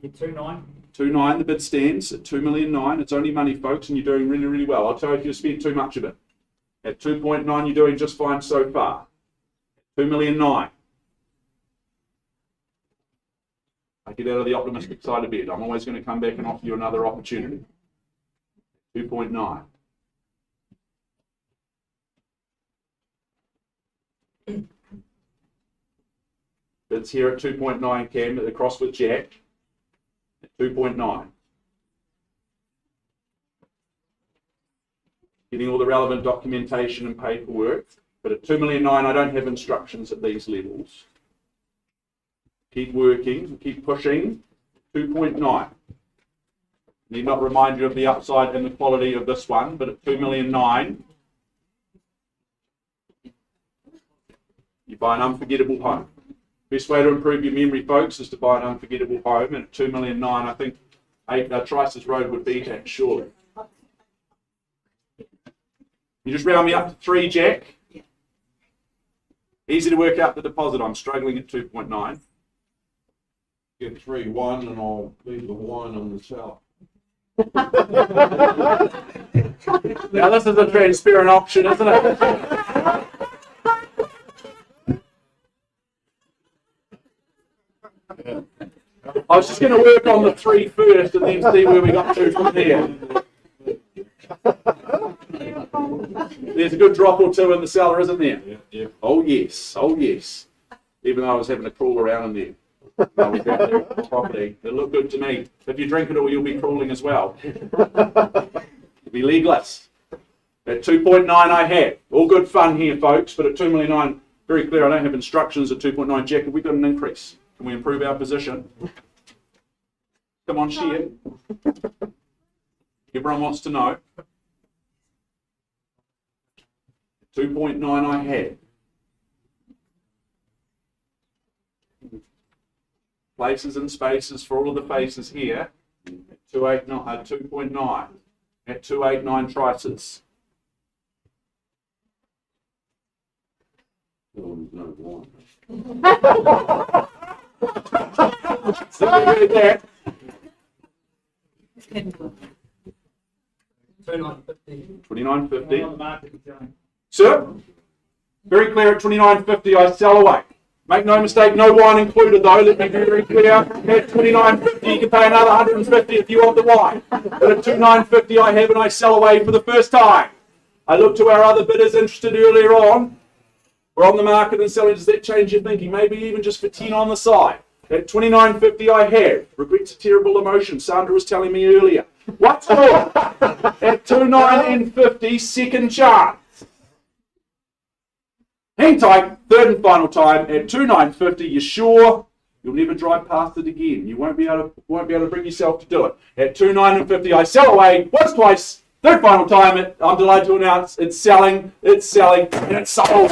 2.9.
2.9, the bid stands at 2.9 million. It's only money, folks, and you're doing really, really well. I'll tell you if you spent too much of it. At 2.9, you're doing just fine so far. 2,000,009. I get out of the optimistic side of bed. I'm always going to come back and offer you another opportunity. 2.9. Bids here at 2.9, Cam, across with Jack. At 2.9. Getting all the relevant documentation and paperwork. But at 2,000,009, I don't have instructions at these levels. Keep working, keep pushing. 2.9. Need not remind you of the upside and the quality of this one, but at 2,000,009, you buy an unforgettable home. Best way to improve your memory, folks, is to buy an unforgettable home. And at 2,000,009, I think Trice's Road would beat that, surely. You just round me up to 3, Jack. Easy to work out the deposit. I'm struggling at 2.9.
Get 3-1 and I'll leave the 1 on the south.
Now this is a transparent option, isn't it? I was just going to work on the 3 first and then see where we got to from there. There's a good drop or two in the cellar, isn't there?
Yeah.
Oh yes, oh yes. Even though I was having to crawl around in there. No, we got there properly. It looked good to me. If you drink it all, you'll be crawling as well. You'll be legless. At 2.9 I had. All good fun here, folks, but at 2,000,009, very clear, I don't have instructions at 2.9. Jack, have we got an increase? Can we improve our position? Come on, share. Everyone wants to know. 2.9 I had. Places and spaces for all of the faces here. At 2.9. At 289 Trices.
No,
So we read that. 29.50. Sir, very clear at 29.50 I sell away. Make no mistake, no wine included though, let me be very clear. At 29.50 you can pay another 150 if you want the wine. But at 29.50 I have and I sell away for the first time. I look to our other bidders interested earlier on. We're on the market and selling. Does that change your thinking? Maybe even just for 10 on the side. At 29.50 I have. Regret's a terrible emotion. Sandra was telling me earlier. What's more? At 2.950, second chance. Hang tight, third and final time at 2.950. You're sure you'll never drive past it again? You won't be able to bring yourself to do it. At 2.950, I sell away once, twice. Third final time. I'm delighted to announce it's selling, and it's sold.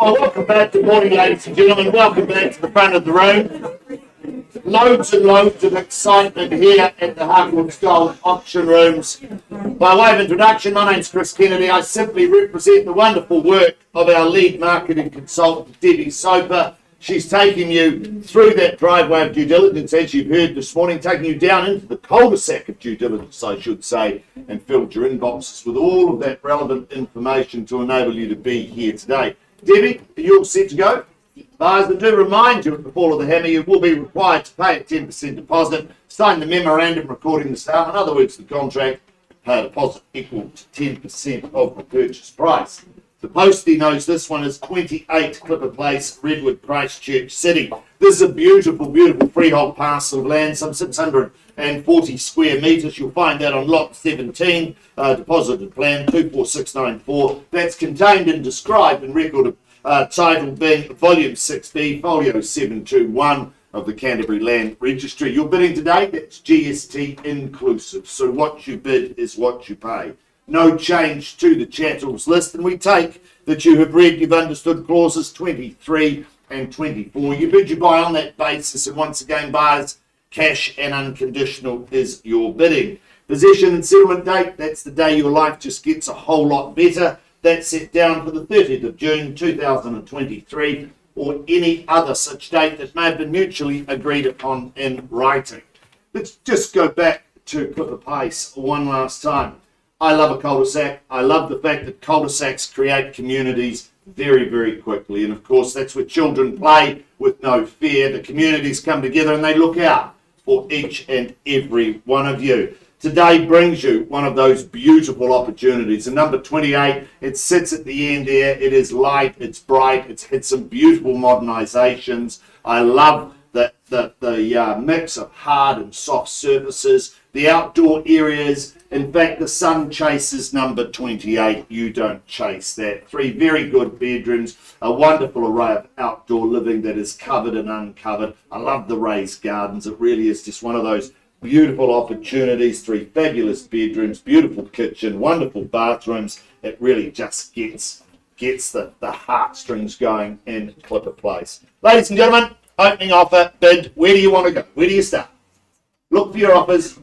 Well, welcome back. Good morning, ladies and gentlemen. Welcome back to the front of the room.
loads and loads of excitement here at the Harcourts Gold auction rooms. By way of introduction, my name's Chris Kennedy. I simply represent the wonderful work of our lead marketing consultant, Debbie Soper. She's taking you through that driveway of due diligence, as you've heard this morning, taking you down into the cul-de-sac of due diligence, I should say, and filled your inboxes with all of that relevant information to enable you to be here today. Debbie, are you all set to go? Buyers, I do remind you at the fall of the hammer, you will be required to pay a 10% deposit, sign the memorandum recording the sale, in other words, the contract, pay a deposit equal to 10% of the purchase price. The postie knows this one is 28 Clipper Place, Redwood, Christchurch City. This is a beautiful, beautiful freehold parcel of land, some 640 square metres. You'll find that on lot 17, deposited plan 24694. That's contained and described in record of title being Volume 6B, Folio 721 of the Canterbury Land Registry. Your bidding today, that's GST inclusive. So what you bid is what you pay. No change to the chattels list, and we take that you have read, you've understood clauses 23 and 24. You bid, you buy on that basis, and once again, buyers, cash and unconditional is your bidding. Possession and settlement date, that's the day your life just gets a whole lot better. That's set down for the 30th of June 2023, or any other such date that may have been mutually agreed upon in writing. Let's just go back to Clipper Place one last time. I love a cul-de-sac. I love the fact that cul-de-sacs create communities very, very quickly. And of course, that's where children play with no fear. The communities come together and they look out for each and every one of you. Today brings you one of those beautiful opportunities. And number 28, it sits at the end there. It is light, it's bright, it's had some beautiful modernizations. I love the mix of hard and soft surfaces, the outdoor areas. In fact, the sun chases number 28. You don't chase that. 3 very good bedrooms, a wonderful array of outdoor living that is covered and uncovered. I love the raised gardens. It really is just one of those beautiful opportunities. 3 fabulous bedrooms, beautiful kitchen, wonderful bathrooms. It really just gets the heartstrings going in Clipper Place. Ladies and gentlemen, opening offer, bid. Where do you want to go? Where do you start? Look for your offers.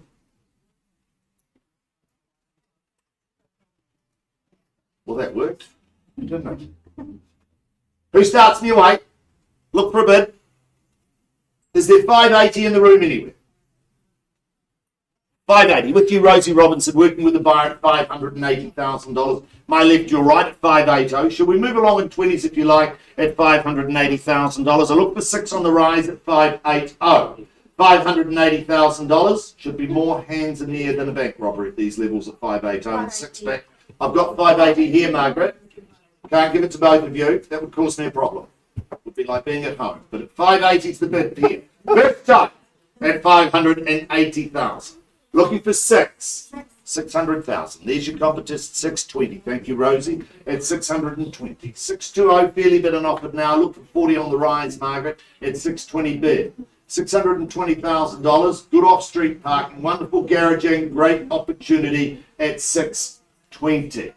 Well, that worked, didn't it? Who starts near way? Look for a bid. Is there 580 in the room anywhere? 580. With you, Rosie Robinson, working with the buyer at $580,000. My left, your right at 580. Shall we move along in 20s if you like at $580,000? I look for 6 on the rise at 580. $580,000 should be more hands in the air than a bank robbery at these levels at 580 and 6 back. I've got 580 here, Margaret. Can't give it to both of you. That would cause me a problem. It would be like being at home. But at 580 is the bid here. First time at 580,000. Looking for 600,000. There's your competition, 620. Thank you, Rosie. At 620. 620, fairly bid and offered now. Look for 40 on the rise, Margaret. At 620 bid. $620,000. Good off-street parking. Wonderful garaging. Great opportunity at 620.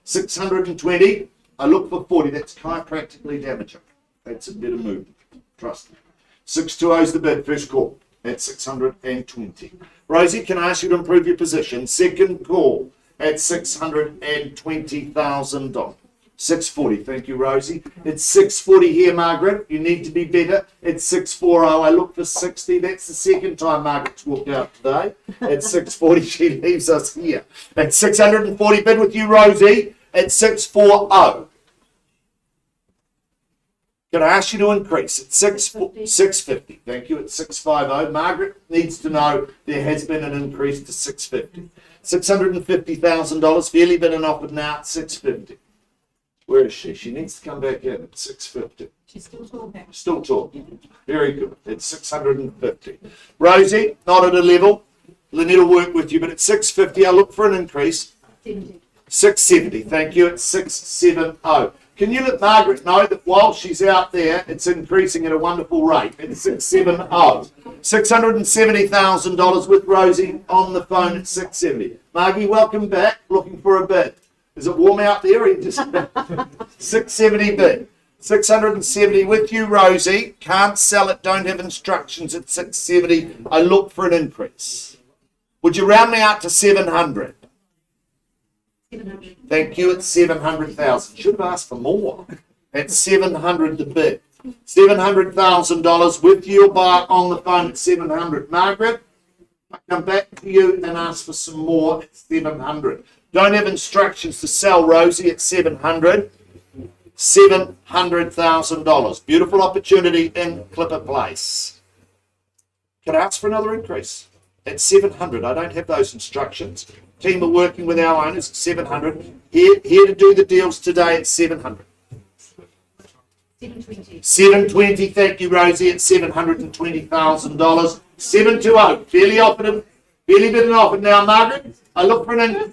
620. I look for 40. That's chiropractically damaging. That's a bit of movement. Trust me. 620 is the bid. First call at 620. Rosie, can I ask you to improve your position? Second call at $620,000. 640. Thank you, Rosie. It's 640 here, Margaret. You need to be better. It's 640. I look for 60. That's the second time Margaret's walked out today. At 640, she leaves us here. At 640, bid with you, Rosie. At 640. Can I ask you to increase? At 650. Thank you. At 650. Margaret needs to know there has been an increase to 650. $650,000. Fairly bid and offered now at 650. Where is she? She needs to come back in at 650.
She's still talking.
Still talking. Very good. It's 650. Rosie, not at a level. Lynette will work with you, but at 650, I look for an increase. 670. Thank you. At 670. Can you let Margaret know that while she's out there, it's increasing at a wonderful rate? It's 670. $670,000 with Rosie on the phone at 670. Margie, welcome back. Looking for a bid. Is it warm out there? Or you just 670 bid.
670 with you, Rosie. Can't sell it, don't have instructions at 670. I look for an increase. Would you round me out to 700?
700.
Thank you, at 700,000. Should have asked for more. At 700 the bid. $700,000 with you, buyer on the phone at 700. Margaret, I come back to you and ask for some more at 700. Don't have instructions to sell, Rosie, at 700. $700,000. Beautiful opportunity in Clipper Place. Can I ask for another increase? At 700, I don't have those instructions. Team are working with our owners at 700. Here to do the deals today at 700.
720.
720, thank you, Rosie, at $720,000. 720, fairly bid and offered now, Margaret. I look for an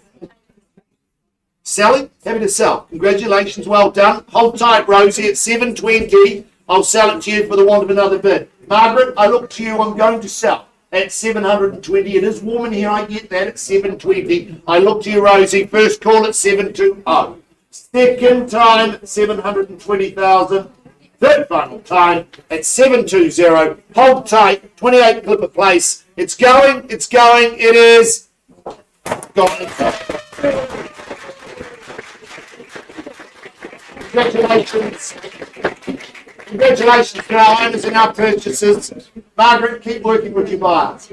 selling, happy to sell. Congratulations, well done. Hold tight, Rosie, at 720. I'll sell it to you for the want of another bid. Margaret, I look to you, I'm going to sell at 720. It is warm in here, I get that, at 720. I look to you, Rosie, first call at 720. Second time, 720,000. Third final time at 720. Hold tight, 28 Clipper Place. It's going, it is. Gone. Congratulations. Congratulations to our owners and our purchasers. Margaret, keep working with your buyers.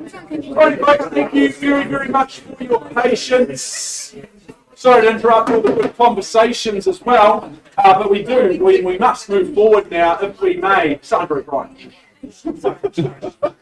Right, folks, thank you very, very much for your patience. Sorry to interrupt all the good conversations as well, but we must move forward now, if we may. Sandra, right.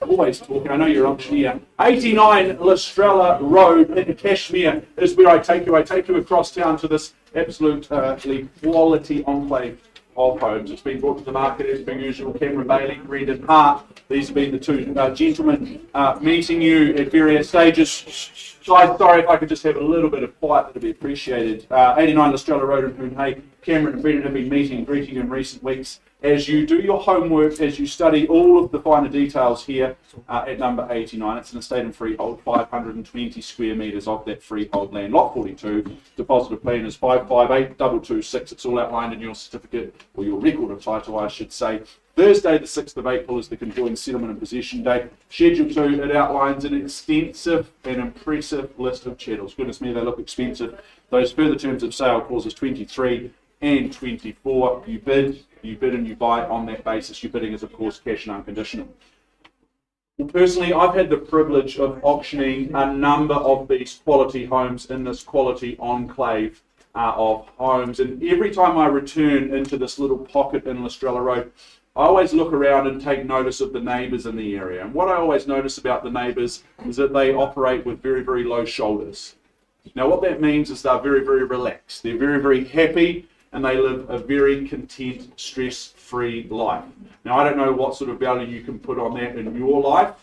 Always talking, I know you're auctioneer. 89 Lestrella Road in Cashmere is where I take you. I take you across town to this absolutely quality enclave of homes. It's been brought to the market as per usual. Cameron Bailey, Brendan Hart. These have been the two gentlemen meeting you at various stages. Guys, sorry if I could just have a little bit of quiet, that'd be appreciated. 89 Lestrella Road in Poonhay. Cameron and Brendan have been meeting and greeting you in recent weeks. As you do your homework, as you study all of the finer details here at number 89, it's an estate and freehold, 520 square metres of that freehold land. Lot 42, deposit of plan is 558226. It's all outlined in your certificate, or your record of title, I should say. Thursday, the 6th of April, is the conjoined settlement and possession date. Schedule 2, it outlines an extensive and impressive list of chattels. Goodness me, they look expensive. Those further terms of sale, clauses 23 and 24. You bid and you buy on that basis. Your bidding is, of course, cash and unconditional. Well, personally, I've had the privilege of auctioning a number of these quality homes in this quality enclave of homes. And every time I return into this little pocket in Lestrella Road, I always look around and take notice of the neighbours in the area. And what I always notice about the neighbours is that they operate with very, very low shoulders. Now, what that means is they're very, very relaxed. They're very, very happy, and they live a very content, stress-free life. Now, I don't know what sort of value you can put on that in your life,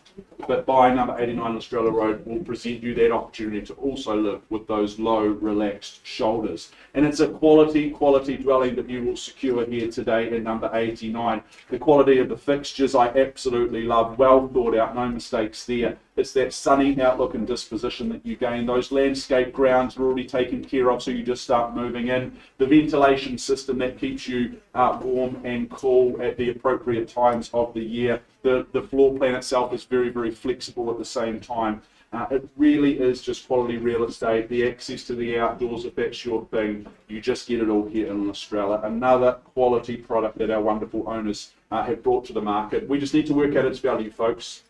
but buying number 89 Lestrella Road will present you that opportunity to also live with those low, relaxed shoulders. And it's a quality dwelling that you will secure here today in number 89. The quality of the fixtures I absolutely love, well thought out, no mistakes there. It's that sunny outlook and disposition that you gain. Those landscape grounds are already taken care of, so you just start moving in. The ventilation system that keeps you warm and cool at the appropriate times of the year. The floor plan itself is very, very flexible at the same time. It really is just quality real estate. The access to the outdoors, if that's your thing, you just get it all here in Australia. Another quality product that our wonderful owners have brought to the market. We just need to work out its value, folks.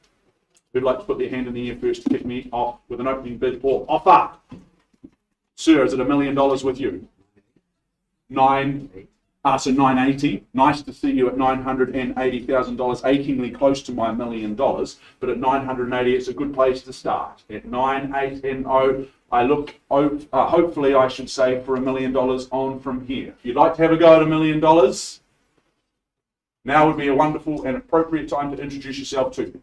Who'd like to put their hand in the air first to kick me off with an opening bid or offer? Sir, is it $1 million with you? So 980. Nice to see you at $980,000, achingly close to my $1 million, but at 980, it's a good place to start. At 980, I look, hopefully I should say, for $1 million on from here. If you'd like to have a go at $1 million, now would be a wonderful and appropriate time to introduce yourself to me.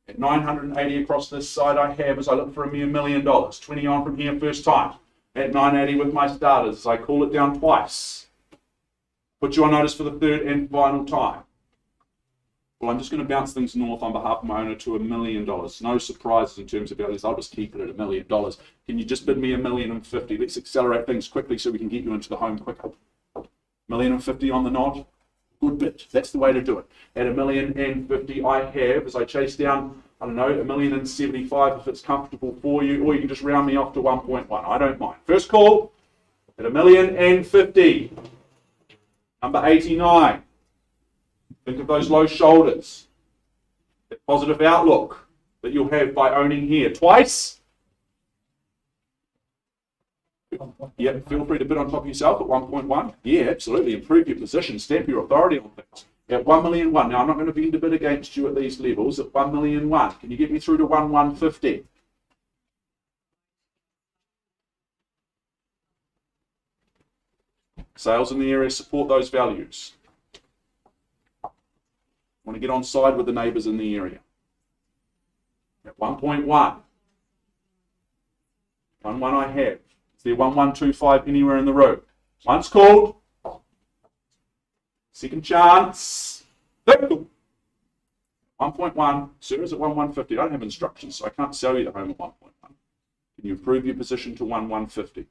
At 980 across this side I have as I look for a mere $1 million. 20 on from here first time. At 980 with my starters, I call it down twice. Put you on notice for the third and final time. Well, I'm just going to bounce things north on behalf of my owner to $1 million. No surprises in terms of values. I'll just keep it at $1 million. Can you just bid me $1,050,000? Let's accelerate things quickly so we can get you into the home quicker. $1,050,000 on the nod. Good bid. That's the way to do it. At $1,050,000 I have, as I chase down, I don't know, $1,075,000 if it's comfortable for you, or you can just round me off to 1.1. I don't mind. First call at $1,050,000. Number 89. Think of those low shoulders. That positive outlook that you'll have by owning here. Twice. Yep, feel free to bid on top of yourself at 1.1. Yeah, absolutely. Improve your position, stamp your authority on things. At $1,000,001. Now, I'm not going to bend a bid against you at these levels. At $1,000,001. Can you get me through to 1,150? Sales in the area support those values. Want to get on side with the neighbours in the area. At 1.1. 1.1 I have. Is there 1.125 anywhere in the road? Once called. Second chance. 1.1. Sir, is at 1.150. I don't have instructions, so I can't sell you the home at 1.1. Can you improve your position to 1.150?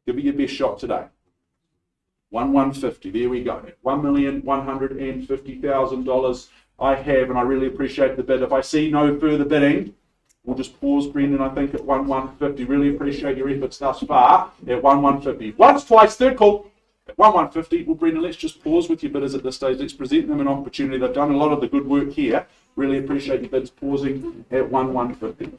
Give it your best shot today. 1,150. There we go. $1,150,000 I have, and I really appreciate the bid. If I see no further bidding, we'll just pause, Brendan, I think, at 1,150. Really appreciate your efforts thus far at 1,150. Once, twice, third call. At 1,150, well, Brendan, let's just pause with your bidders at this stage. Let's present them an opportunity. They've done a lot of the good work here. Really appreciate your bids pausing at 1,150.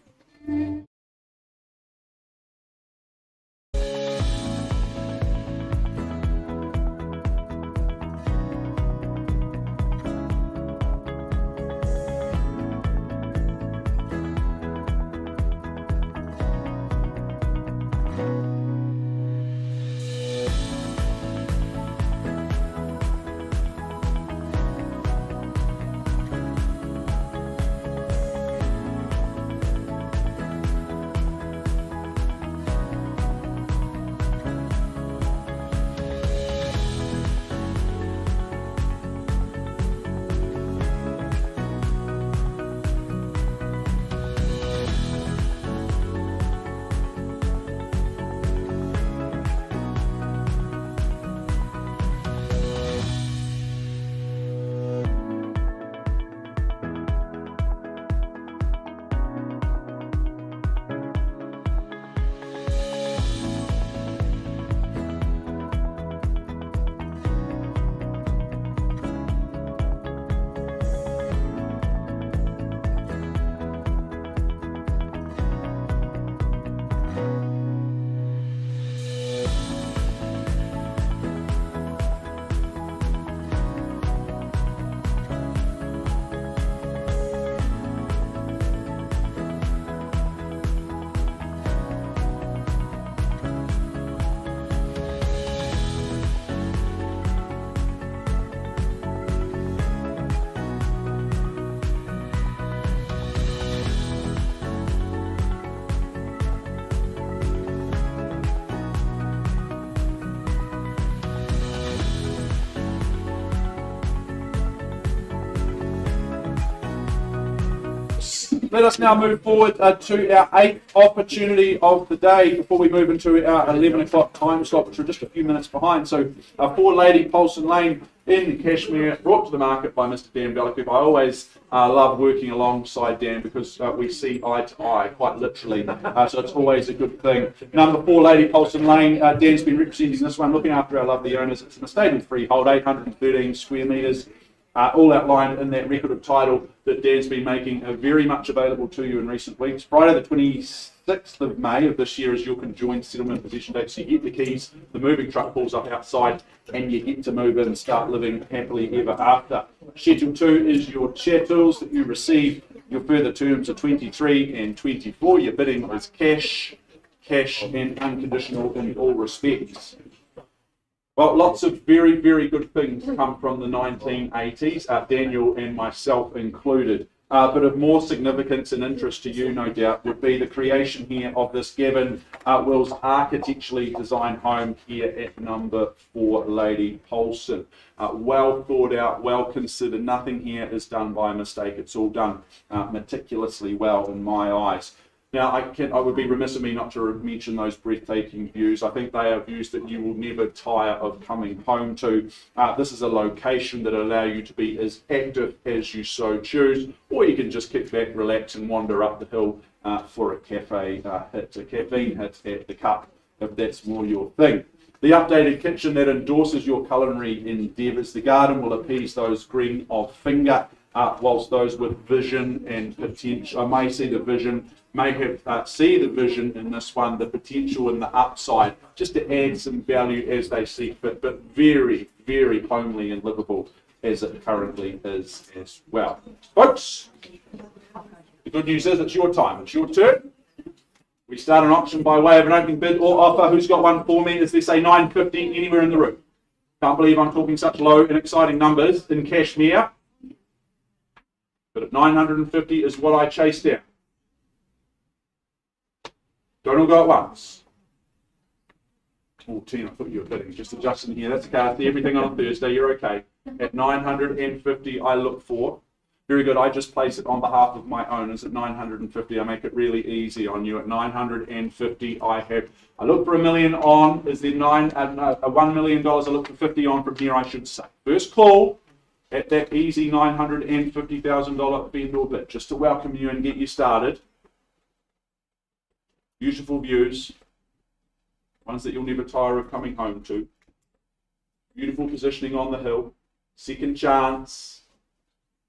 Let us now move forward to our 8th opportunity of the day before we move into our 11 o'clock time slot, which we're just a few minutes behind. So, 4 Lady Paulson Lane in Cashmere, brought to the market by Mr. Dan Bellacoop. I always love working alongside Dan because we see eye to eye, quite literally. So it's always a good thing. Number 4 Lady Paulson Lane, Dan's been representing this one, looking after our lovely owners. It's an estate and freehold, 813 square metres. All outlined in that record of title that Dan's been making very much available to you in recent weeks. Friday the 26th of May of this year is your conjoined settlement possession date. So you get the keys, the moving truck pulls up outside, and you get to move in and start living happily ever after. Schedule 2 is your chattels that you receive. Your further terms are 23 and 24. Your bidding is cash, and unconditional in all respects. Well, lots of very, very good things come from the 1980s, Daniel and myself included. But of more significance and interest to you, no doubt, would be the creation here of this Gavin Wills architecturally designed home here at number 4 Lady Paulson. Well thought out, well considered. Nothing here is done by mistake. It's all done meticulously well in my eyes. Now, I would be remiss of me not to mention those breathtaking views. I think they are views that you will never tire of coming home to. This is a location that will allow you to be as active as you so choose, or you can just kick back, relax, and wander up the hill for a caffeine hit at the cup, if that's more your thing. The updated kitchen that endorses your culinary endeavours. The garden will appease those green of finger, whilst those with vision and potential, I may see the vision, may have see the vision in this one, the potential and the upside, just to add some value as they see fit, but very, very homely and livable as it currently is as well. Folks, the good news is it's your time, it's your turn. We start an auction by way of an opening bid or offer. Who's got one for me? Is there, say, 950 anywhere in the room? Can't believe I'm talking such low and exciting numbers in Cashmere. But at 950 is what I chased down. Don't all go at once. Oh, 10, I thought you were bidding. Just adjusting here. That's okay. Everything on a Thursday, you're okay. At 950, I look for. Very good. I just place it on behalf of my owners at 950. I make it really easy on you. At 950, I look for $1 million on. Is there $1 million? I look for 50 on from here, I should say. First call at that easy $950,000 vendor bid, just to welcome you and get you started. Beautiful views, ones that you'll never tire of coming home to. Beautiful positioning on the hill. Second chance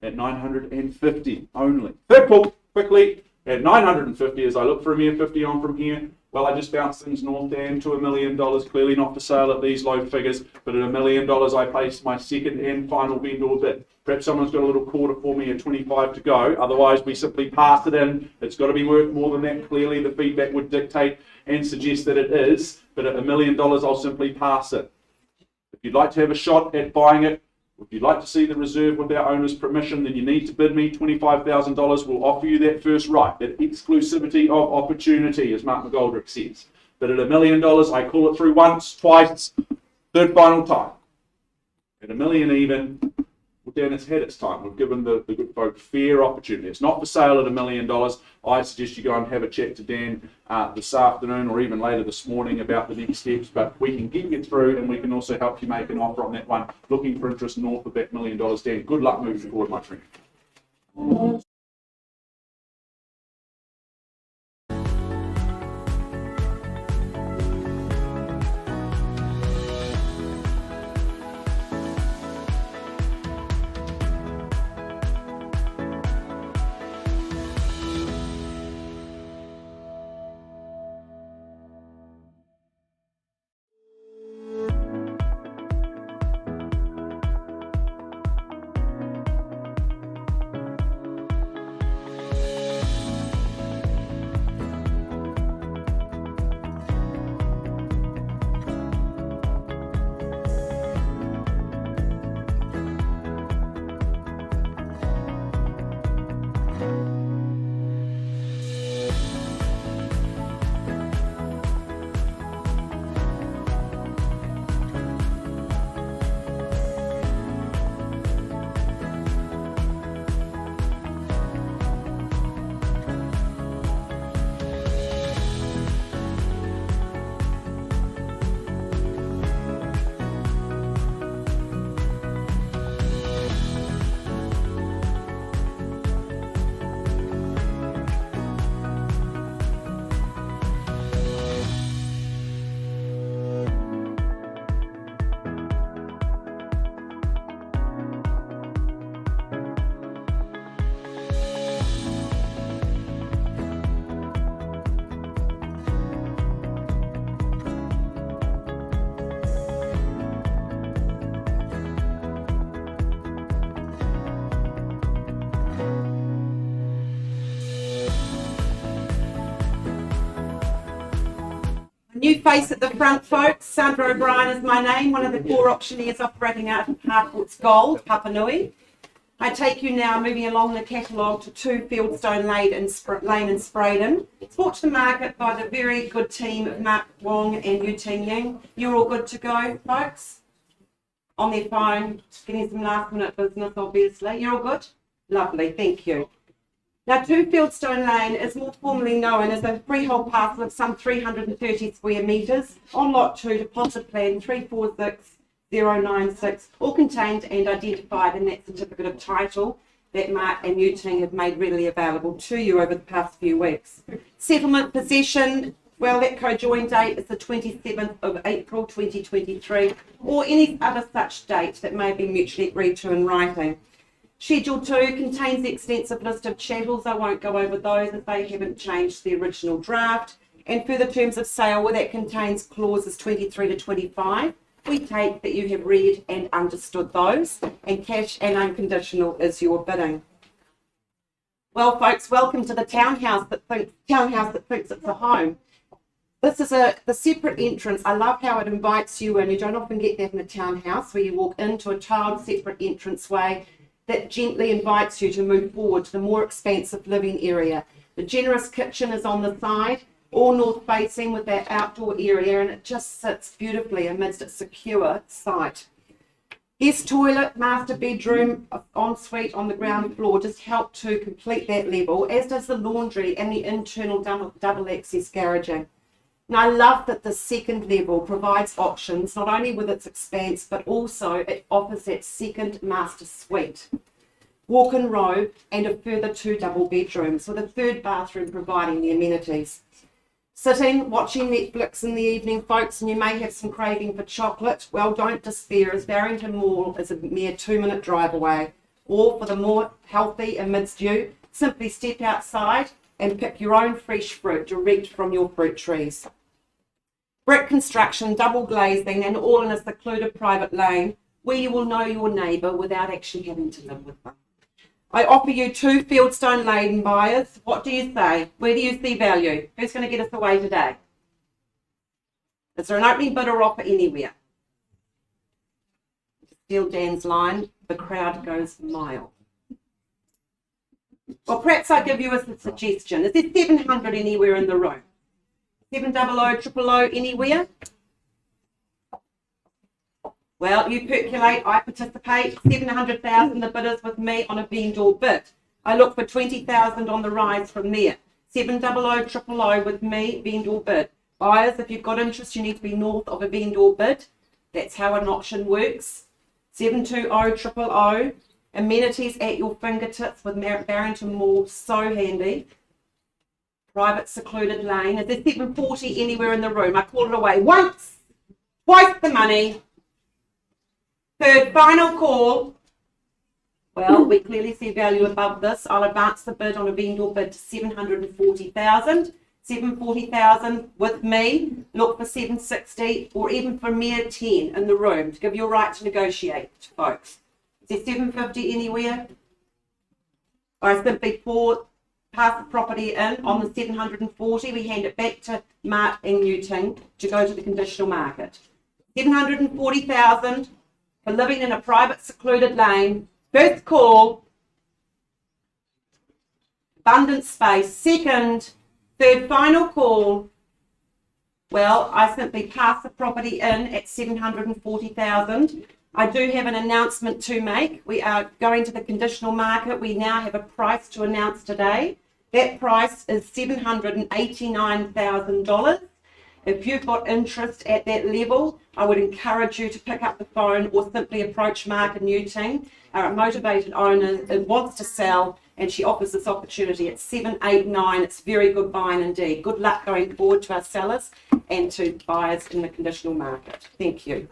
at 950 only. Third pull, quickly, at 950 as I look for a mere 50 on from here. Well, I just bounced things north down to $1 million. Clearly not for sale at these low figures, but at $1 million I placed my second and final vendor bid. Perhaps someone's got a little quarter for me at 25 to go. Otherwise, we simply pass it in. It's got to be worth more than that. Clearly, the feedback would dictate and suggest that it is. But at $1 million, I'll simply pass it. If you'd like to have a shot at buying it, if you'd like to see the reserve with our owner's permission, then you need to bid me $25,000. We'll offer you that first right, that exclusivity of opportunity, as Mark McGoldrick says. But at $1 million, I call it through once, twice, third final time. At $1 million even, well, Dan, it's had its time. We've given the good folk fair opportunity. It's not for sale at $1 million. I suggest you go and have a chat to Dan this afternoon or even later this morning about the next steps, but we can get you through and we can also help you make an offer on that one. Looking for interest north of that $1 million, Dan. Good luck moving forward, my friend.
New face at the front, folks. Sandra O'Brien is my name, one of the core auctioneers operating out of Harcourts Gold, Papa Nui. I take you now, moving along the catalogue, to 2 Fieldstone Lane in Spraydon. It's brought to the market by the very good team of Mark Wong and Yu Ting Ying. You're all good to go, folks? On their phone, getting some last minute business, obviously. You're all good? Lovely, thank you. Now, 2 Fieldstone Lane is more formally known as a freehold parcel of some 330 square metres on Lot 2, Deposit Plan 346096, all contained and identified in that certificate of title that Mark and Yu Ting have made readily available to you over the past few weeks. Settlement possession, well, that co-join date is the 27th of April 2023, or any other such date that may be mutually agreed to in writing. Schedule 2 contains the extensive list of chattels. I won't go over those as they haven't changed the original draft. And further terms of sale, well, that contains clauses 23 to 25. We take that you have read and understood those, and cash and unconditional is your bidding. Well, folks, welcome to the townhouse that thinks it's a home. This is the separate entrance. I love how it invites you in. You don't often get that in a townhouse, where you walk into a tiled separate entranceway that gently invites you to move forward to the more expansive living area. The generous kitchen is on the side, all north facing with that outdoor area, and it just sits beautifully amidst its secure site. Guest toilet, master bedroom, ensuite on the ground floor just help to complete that level, as does the laundry and the internal double access garaging. And I love that the second level provides options, not only with its expanse, but also it offers that second master suite, walk-in robe, and a further 2 double bedrooms, with a third bathroom providing the amenities. Sitting, watching Netflix in the evening, folks, and you may have some craving for chocolate. Well, don't despair, as Barrington Mall is a mere 2-minute drive away. Or for the more healthy amidst you, simply step outside and pick your own fresh fruit direct from your fruit trees. Brick construction, double glazing, and all in a secluded private lane where you will know your neighbour without actually having to live with them. I offer you 2 fieldstone laden buyers. What do you say? Where do you see value? Who's going to get us away today? Is there an opening bid or offer anywhere? To steal Dan's line, the crowd goes mild. Well, perhaps I give you a suggestion. Is there 700 anywhere in the room? 700, 000 anywhere? Well, you percolate, I participate. 700,000 the bidders with me on a vendor bid. I look for 20,000 on the rise from there. 700, 000 with me, vendor bid. Buyers, if you've got interest, you need to be north of a vendor bid. That's how an auction works. 720, 000. Amenities at your fingertips with Barrington Mall, so handy. Private secluded lane. Is there 740 anywhere in the room? I call it away once, twice the money. Third, final call. Well, we clearly see value above this. I'll advance the bid on a vendor bid to 740,000. 740,000 with me. Look for 760 or even for mere 10 in the room to give you a right to negotiate, folks. Is there 750 anywhere? I simply pass the property in on the 740. We hand it back to Mark and Newton to go to the conditional market. 740,000. For living in a private secluded lane. First call, abundant space. Second, third, final call. Well, I simply pass the property in at 740,000. I do have an announcement to make. We are going to the conditional market. We now have a price to announce today. That price is $789,000. If you've got interest at that level, I would encourage you to pick up the phone or simply approach Mark and Newton, a motivated owner that wants to sell, and she offers this opportunity at 789. It's very good buying indeed. Good luck going forward to our sellers and to buyers in the conditional market. Thank you.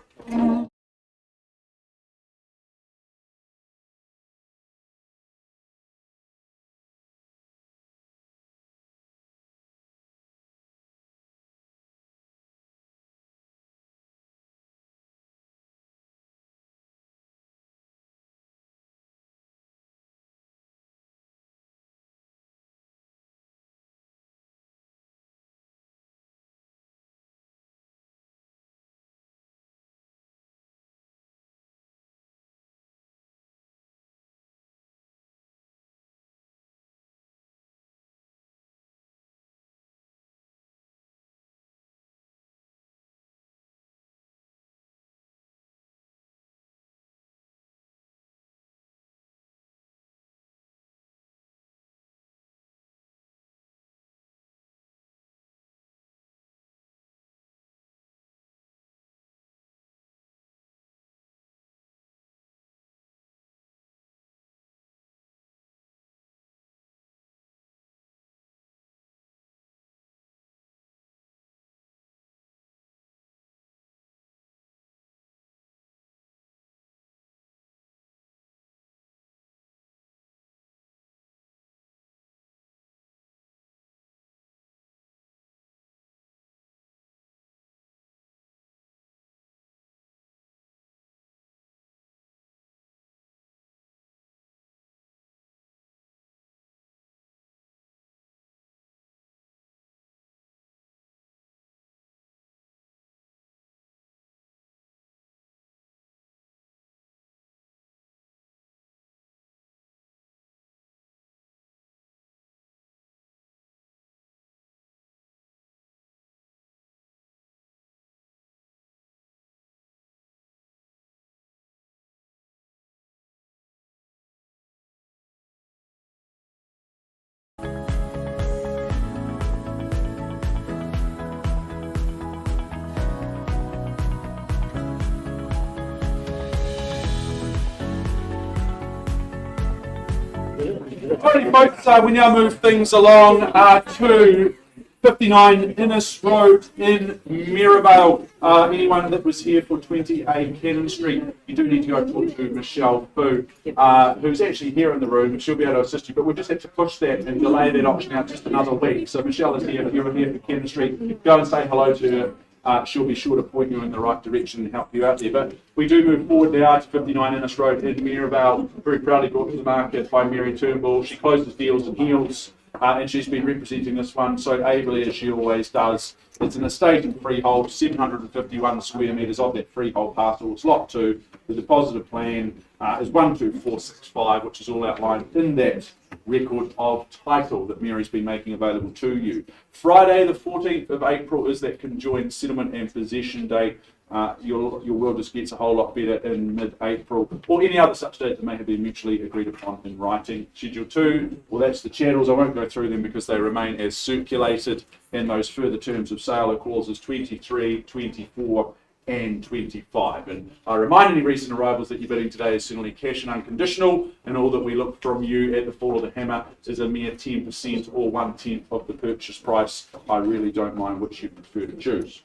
Alrighty, folks, we now move things along to 59 Innes Road in Mirabale. Anyone that was here for 28 Cannon Street, you do need to go talk to Michelle Fu, who's actually here in the room. She'll be able to assist you, but we'll just have to push that and delay that auction out just another week. So Michelle is here. If you're here for Cannon Street, go and say hello to her. She'll be sure to point you in the right direction and help you out there. But we do move forward now to 59 Innes Road in Mirabale, very proudly brought to the market by Mary Turnbull. She closes deals and heels, and she's been representing this one so ably as she always does. It's an estate and freehold, 751 square metres of that freehold parcel. It's lot 2. The deposited plan is 12465, which is all outlined in that record of title that Mary's been making available to you. Friday the 14th of April is that conjoined settlement and possession date. Your world just gets a whole lot better in mid-April, or any other such date that may have been mutually agreed upon in writing. Schedule 2, well, that's the chattels. I won't go through them because they remain as circulated in those further terms of sale or clauses 23, 24 and 25. And I remind any recent arrivals that your bidding today is certainly cash and unconditional, and all that we look from you at the fall of the hammer is a mere 10% or 1/10 of the purchase price. I really don't mind which you prefer to choose.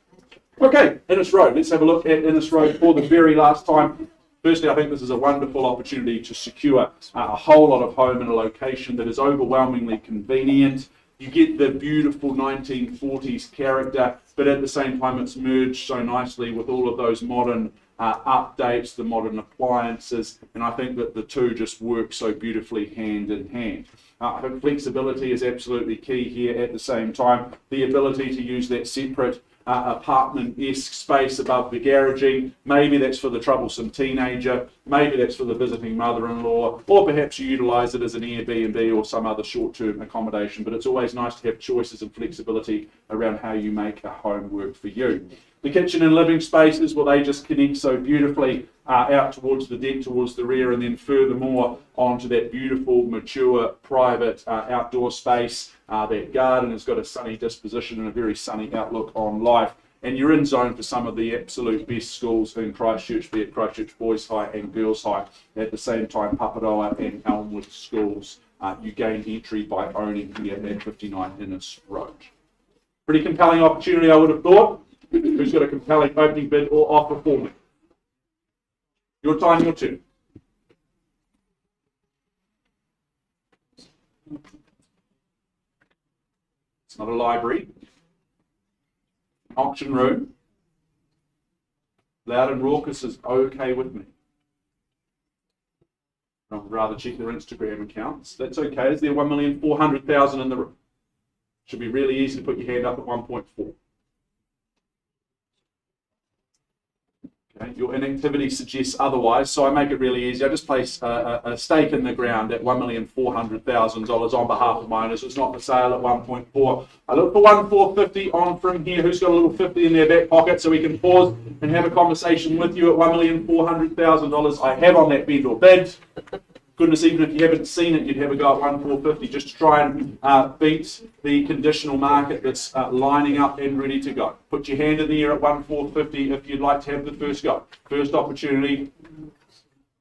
Okay, Innes Road. Let's have a look at Innes Road for the very last time. Firstly, I think this is a wonderful opportunity to secure a whole lot of home in a location that is overwhelmingly convenient. You get the beautiful 1940s character, but at the same time it's merged so nicely with all of those modern updates, the modern appliances, and I think that the two just work so beautifully hand in hand. I think flexibility is absolutely key here at the same time. The ability to use that separate apartment-esque space above the garaging. Maybe that's for the troublesome teenager, maybe that's for the visiting mother-in-law, or perhaps you utilise it as an Airbnb or some other short-term accommodation, but it's always nice to have choices and flexibility around how you make a home work for you. The kitchen and living spaces, well, they just connect so beautifully out towards the deck, towards the rear, and then furthermore onto that beautiful, mature, private outdoor space. That garden has got a sunny disposition and a very sunny outlook on life. And you're in zone for some of the absolute best schools in Christchurch, be it Christchurch Boys High and Girls High. At the same time, Paparoa and Elmwood schools, you gain entry by owning here at 59 Innes Road. Pretty compelling opportunity, I would have thought. Who's got a compelling opening bid or offer for me? Your time, your turn. It's not a library. Auction room. Loud and raucous is okay with me. I'd rather check their Instagram accounts. That's okay. Is there 1,400,000 in the room? Should be really easy to put your hand up at 1.4. Okay, your inactivity suggests otherwise, so I make it really easy. I just place a stake in the ground at $1,400,000 on behalf of my owners. It's not for sale at 1.4. I look for 1,450 on from here. Who's got a little 50 in their back pocket so we can pause and have a conversation with you at $1,400,000? I have on that bid or bid. Goodness, even if you haven't seen it, you'd have a go at 1,450 just to try and beat the conditional market that's lining up and ready to go. Put your hand in the air at 1,450 if you'd like to have the first go. First opportunity,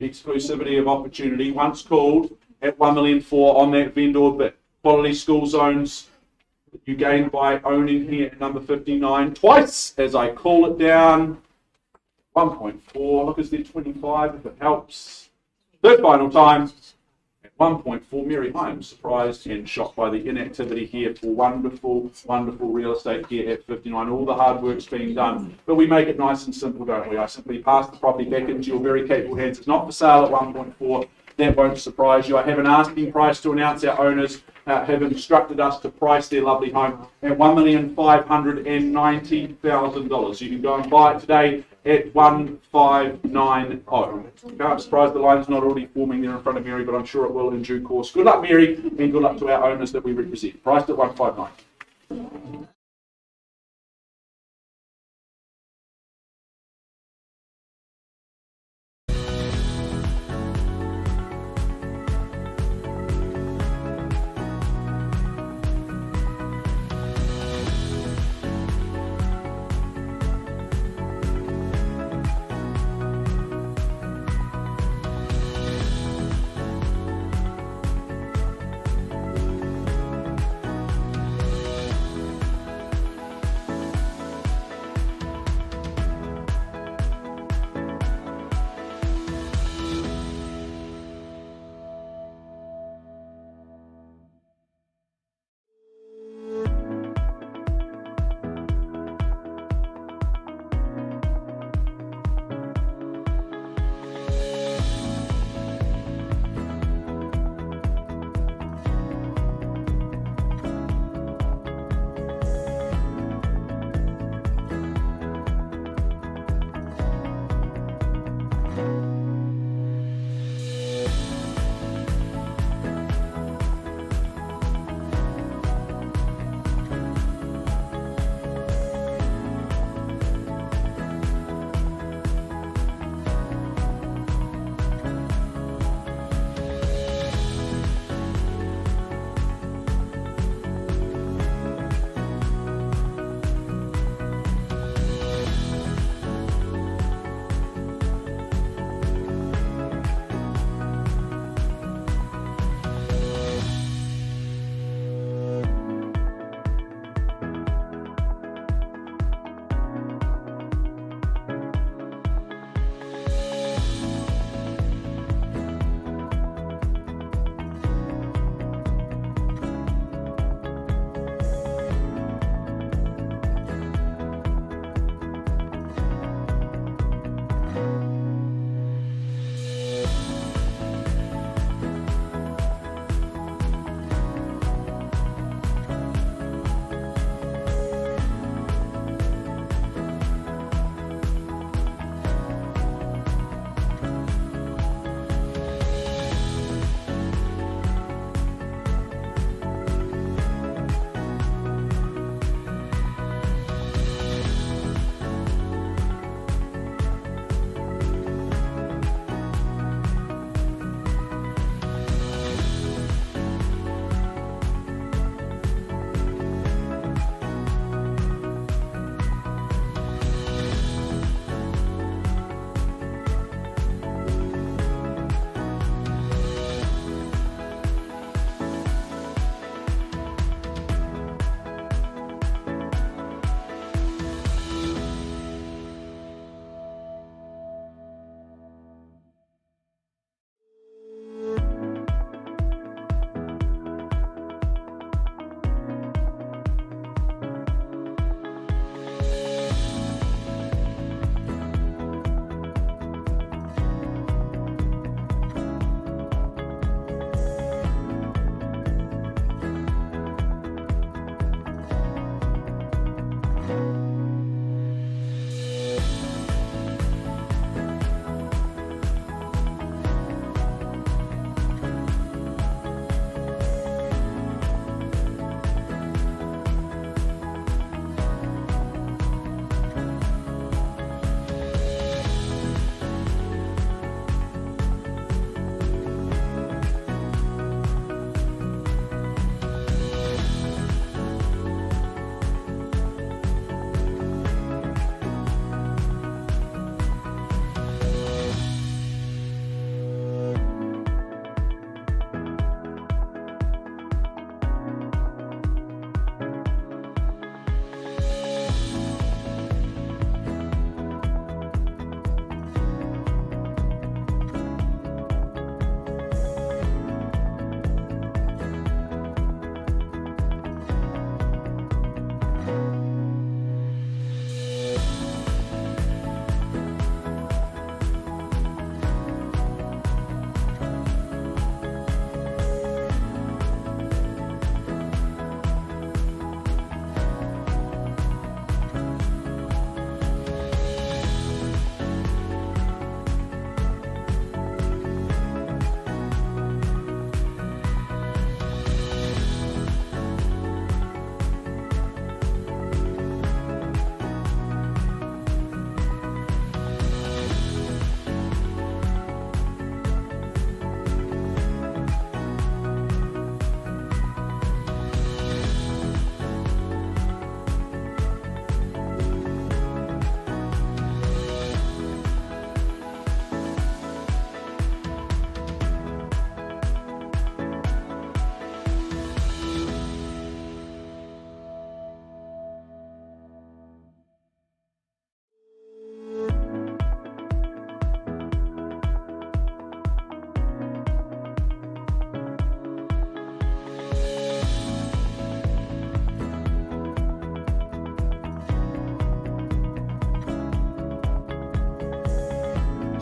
exclusivity of opportunity. Once called at 1,400,000 on that vendor bid. Quality school zones you gain by owning here at number 59 twice as I call it down. 1.4. Look, is there 25 if it helps. Third final time at 1.4. Mary, I am surprised and shocked by the inactivity here for wonderful, wonderful real estate here at 59. All the hard work's being done, but we make it nice and simple, don't we? I simply pass the property back into your very capable hands. It's not for sale at 1.4. That won't surprise you. I have an asking price to announce. Our owners have instructed us to price their lovely home at $1,590,000. You can go and buy it today at 1,590. I'm surprised the line's not already forming there in front of Mary, but I'm sure it will in due course. Good luck, Mary, and good luck to our owners that we represent. Priced at 1,590.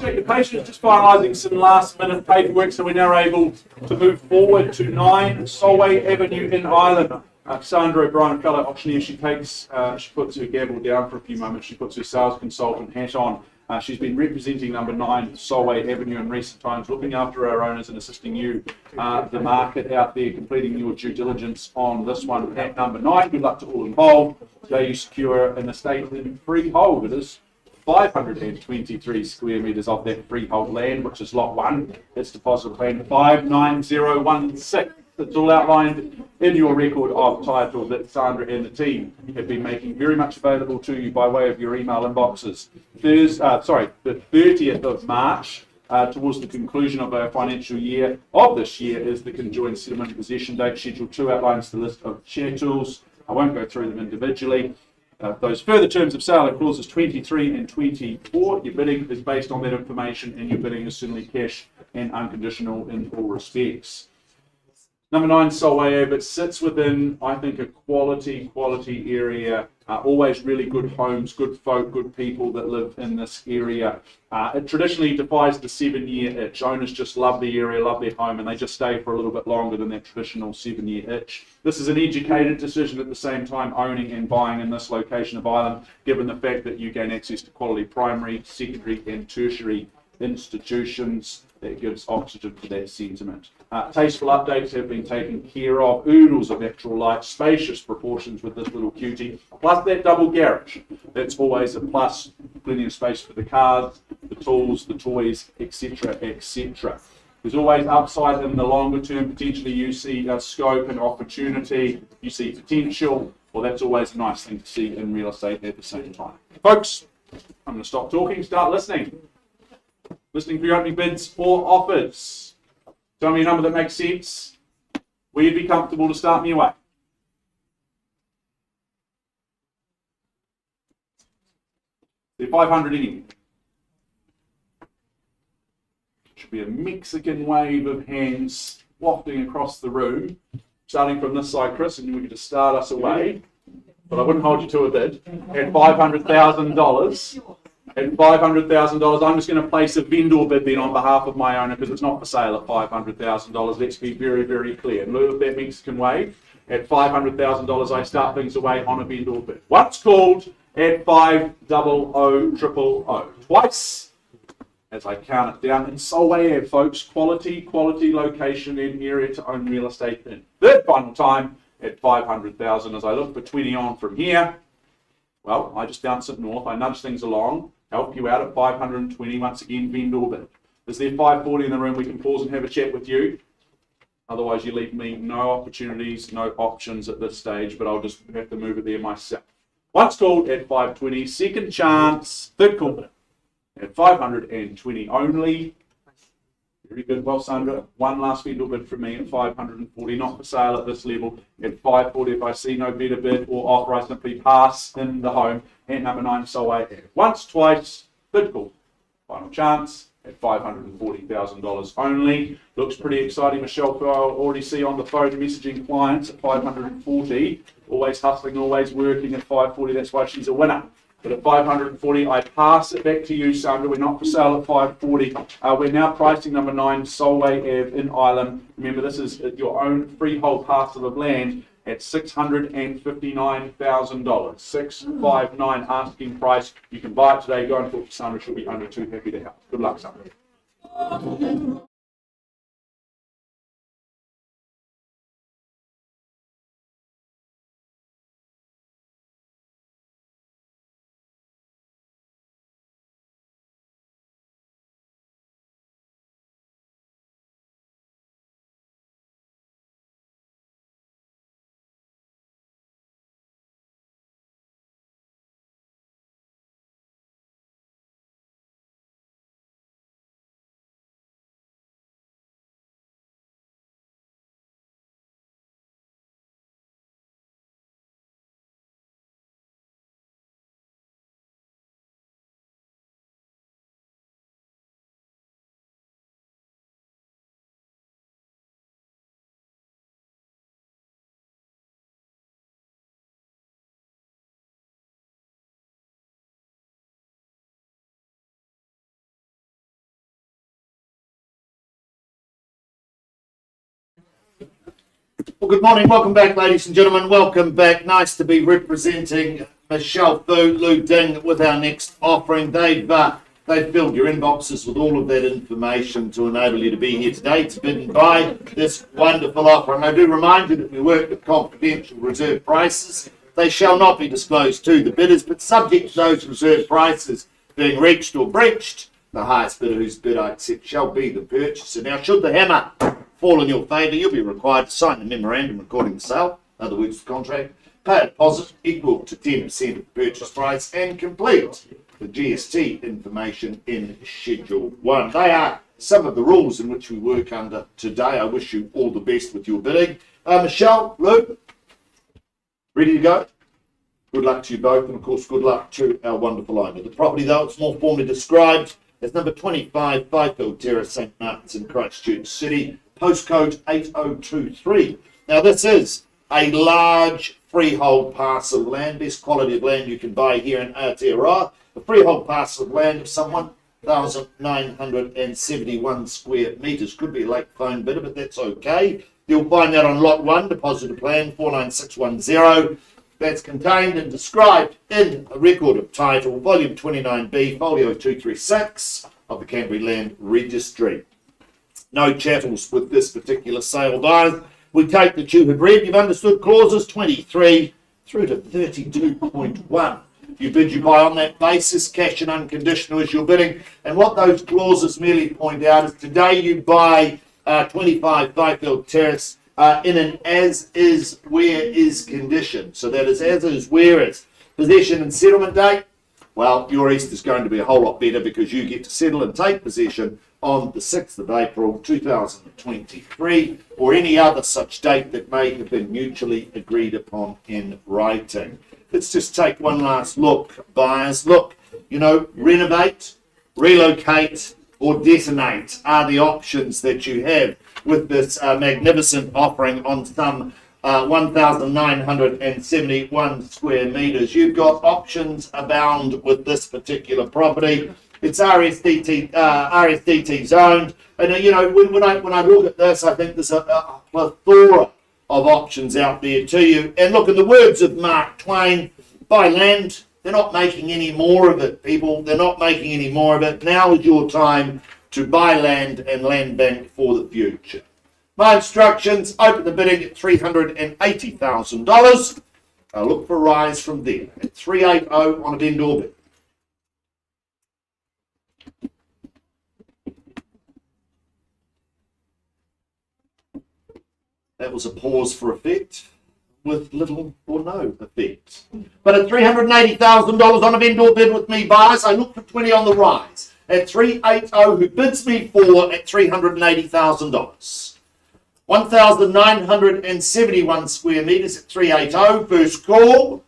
appreciate your patience, just finalising some last minute paperwork, so we're now able to move forward to 9 Solway Avenue in Ireland. Sandra O'Brien, fellow auctioneer, she puts her gavel down for a few moments, she puts her sales consultant hat on. She's been representing number 9 Solway Avenue in recent times, looking after our owners and assisting you, the market out there, completing your due diligence on this one at number 9. Good luck to all involved. Today you secure an estate in freehold. It is 523 square metres of that freehold land, which is lot 1. It's deposit plan 59016. It's all outlined in your record of title that Sandra and the team have been making very much available to you by way of your email inboxes. The 30th of March, towards the conclusion of our financial year of this year, is the conjoined settlement possession date. Schedule 2 outlines the list of share tools. I won't go through them individually. Those further terms of sale are clauses 23 and 24. Your bidding is based on that information, and your bidding is certainly cash and unconditional in all respects. Number 9 Solway Ave, it sits within, I think, a quality area. Always really good homes, good folk, good people that live in this area. It traditionally defies the 7-year itch. Owners just love the area, love their home, and they just stay for a little bit longer than that traditional 7-year itch. This is an educated decision at the same time, owning and buying in this location of Ireland, given the fact that you gain access to quality primary, secondary and tertiary institutions. That gives oxygen to that sentiment. Tasteful updates have been taken care of. Oodles of natural light, spacious proportions with this little cutie, plus that double garage. That's always a plus. Plenty of space for the cars, the tools, the toys, etc., etc. There's always upside in the longer term. Potentially you see scope and opportunity, you see potential. Well, that's always a nice thing to see in real estate at the same time. Folks, I'm going to stop talking, start listening. Listening for your opening bids or offers. Tell me a number that makes sense. Where you'd be comfortable to start me away. They're 500 anyway. Should be a Mexican wave of hands wafting across the room. Starting from this side, Chris, and we can just start us away. But I wouldn't hold you to a bid. At $500,000. At $500,000, I'm just going to place a vendor bid then on behalf of my owner because it's not for sale at $500,000. Let's be very, very clear. In lieu of that Mexican wave, at $500,000, I start things away on a vendor bid. Once called at 500,000. Twice, as I count it down, in Solway Ave, folks. Quality location and area to own real estate in. Third final time at 500,000. As I look for 20 on from here, well, I just bounce it north. I nudge things along. Help you out at 520. Once again, vendor bid. Is there 540 in the room? We can pause and have a chat with you. Otherwise, you leave me no opportunities, no options at this stage, but I'll just have to move it there myself. Once called at 520. Second chance. Third call at 520 only. Very good. Well, Sandra, one last vendor bid from me at 540. Not for sale at this level. At 540, if I see no better bid or offer, I simply pass in the home at number 9 Solway Ave. Once, twice, third call. Final chance at $540,000 only. Looks pretty exciting. Michelle, who I already see on the phone messaging clients at 540. Always hustling, always working at 540. That's why she's a winner. But at 540, I pass it back to you, Sandra. We're not for sale at 540. We're now pricing number 9 Solway Ave in Ireland. Remember, this is your own freehold parcel of land at $659,000. 659 asking price. You can buy it today. Go and talk to Sandra. She'll be only too happy to help. Good luck, Sandra.
Well, good morning. Welcome back, ladies and gentlemen. Welcome back. Nice to be representing Michelle Fu, Lou Ding with our next offering. They've filled your inboxes with all of that information to enable you to be here today to bid and buy this wonderful offer. And I do remind you that we work with confidential reserve prices. They shall not be disclosed to the bidders, but subject to those reserve prices being reached or breached, the highest bidder whose bid I accept shall be the purchaser. Now, should the hammer fall in your favour, you'll be required to sign the memorandum recording the sale, in other words, the contract, pay a deposit equal to 10% of the purchase price, and complete the GST information in Schedule 1. They are some of the rules in which we work under today. I wish you all the best with your bidding. Michelle, Lou, ready to go? Good luck to you both, and of course, good luck to our wonderful owner. The property, though, it's more formally described as number 25, Fifield Terrace, St Martin's in Christchurch City, postcode 8023. Now, this is a large freehold parcel of land, best quality of land you can buy here in Aotearoa. A freehold parcel of land of some 1,971 square metres. Could be a late phone bidder, but that's okay. You'll find that on Lot 1, Deposit of Plan 49610. That's contained and described in a record of title, Volume 29B, Folio 236 of the Canterbury Land Registry. No chattels with this particular sale, guys. We take that you have read. You've understood clauses 23 through to 32.1. You bid, you buy on that basis, cash and unconditional is your bidding. And what those clauses merely point out is today you buy 25 Fifield Terrace in an as-is, where-is condition. So that is as-is, where-is. Possession and settlement date, well, your East is going to be a whole lot better because you get to settle and take possession on the 6th of April 2023 or any other such date that may have been mutually agreed upon in writing. Let's just take one last look, buyers. Look, you know, renovate, relocate, or detonate are the options that you have with this magnificent offering on some 1,971 square metres. You've got options abound with this particular property. It's RSDT zoned, and you know when I look at this, I think there's a plethora of options out there to you. And look, in the words of Mark Twain, buy land. They're not making any more of it, people. They're not making any more of it. Now is your time to buy land and land bank for the future. My instructions: open the bidding at $380,000. I'll look for a rise from there at 380 on a vendor bid. That was a pause for effect with little or no effect. But at $380,000 on a vendor bid with me, buyers, I look for 20 on the rise at 380, who bids me for at $380,000. 1,971 square metres at 380, first call.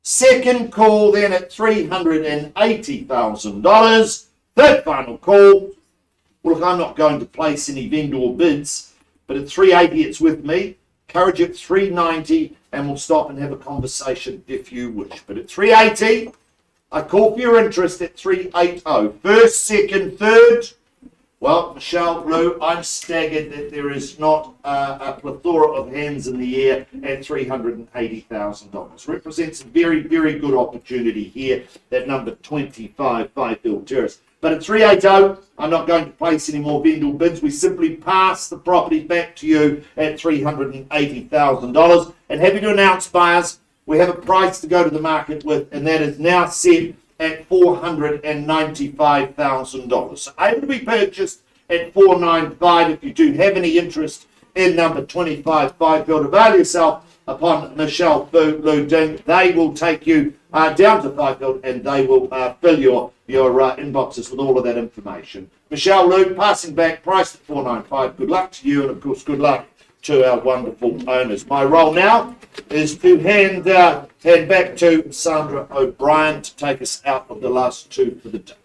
Second call then at $380,000. Third final call. Well, look, I'm not going to place any vendor bids, but at 380 it's with me. Courage at 390, and we'll stop and have a conversation if you wish. But at 380, I call for your interest at 380. First, second, third. Well, Michelle, Lou, I'm staggered that there is not a plethora of hands in the air at $380,000. Represents a very, very good opportunity here at number 25, Fifield Terrace. But at 380, I'm not going to place any more vendor bids. We simply pass the property back to you at $380,000. And happy to announce, buyers, we have a price to go to the market with, and that is now set at $495,000. So able to be purchased at $495. If you do have any interest in number 25 Fifield, avail yourself upon Michelle Fu, Lou Ding. They will take you down to Fifield, and they will fill your inboxes with all of that information. Michelle, Lou, passing back, priced at $495. Good luck to you, and of course, good luck to our wonderful owners. My role now is to hand back to Sandra O'Brien to take us out of the last two for the day.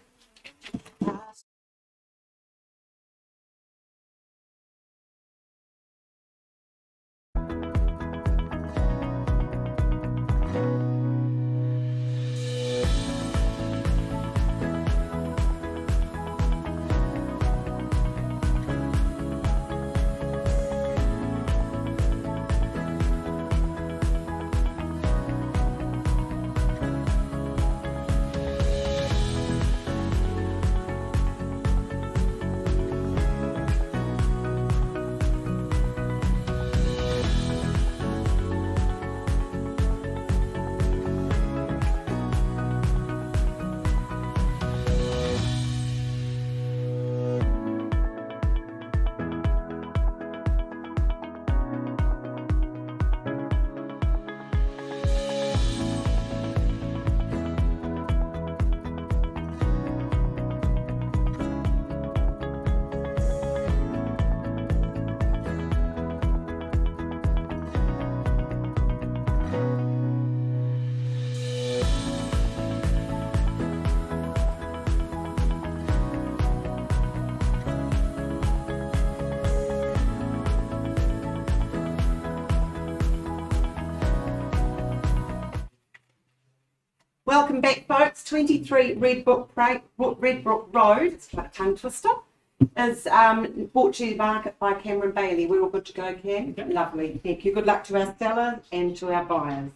Welcome back, folks. 23 Redbrook Road, it's like a tongue twister, is brought to the market by Cameron Bailey. We're all good to go, Cam? Yep. Lovely, thank you. Good luck to our sellers and to our buyers.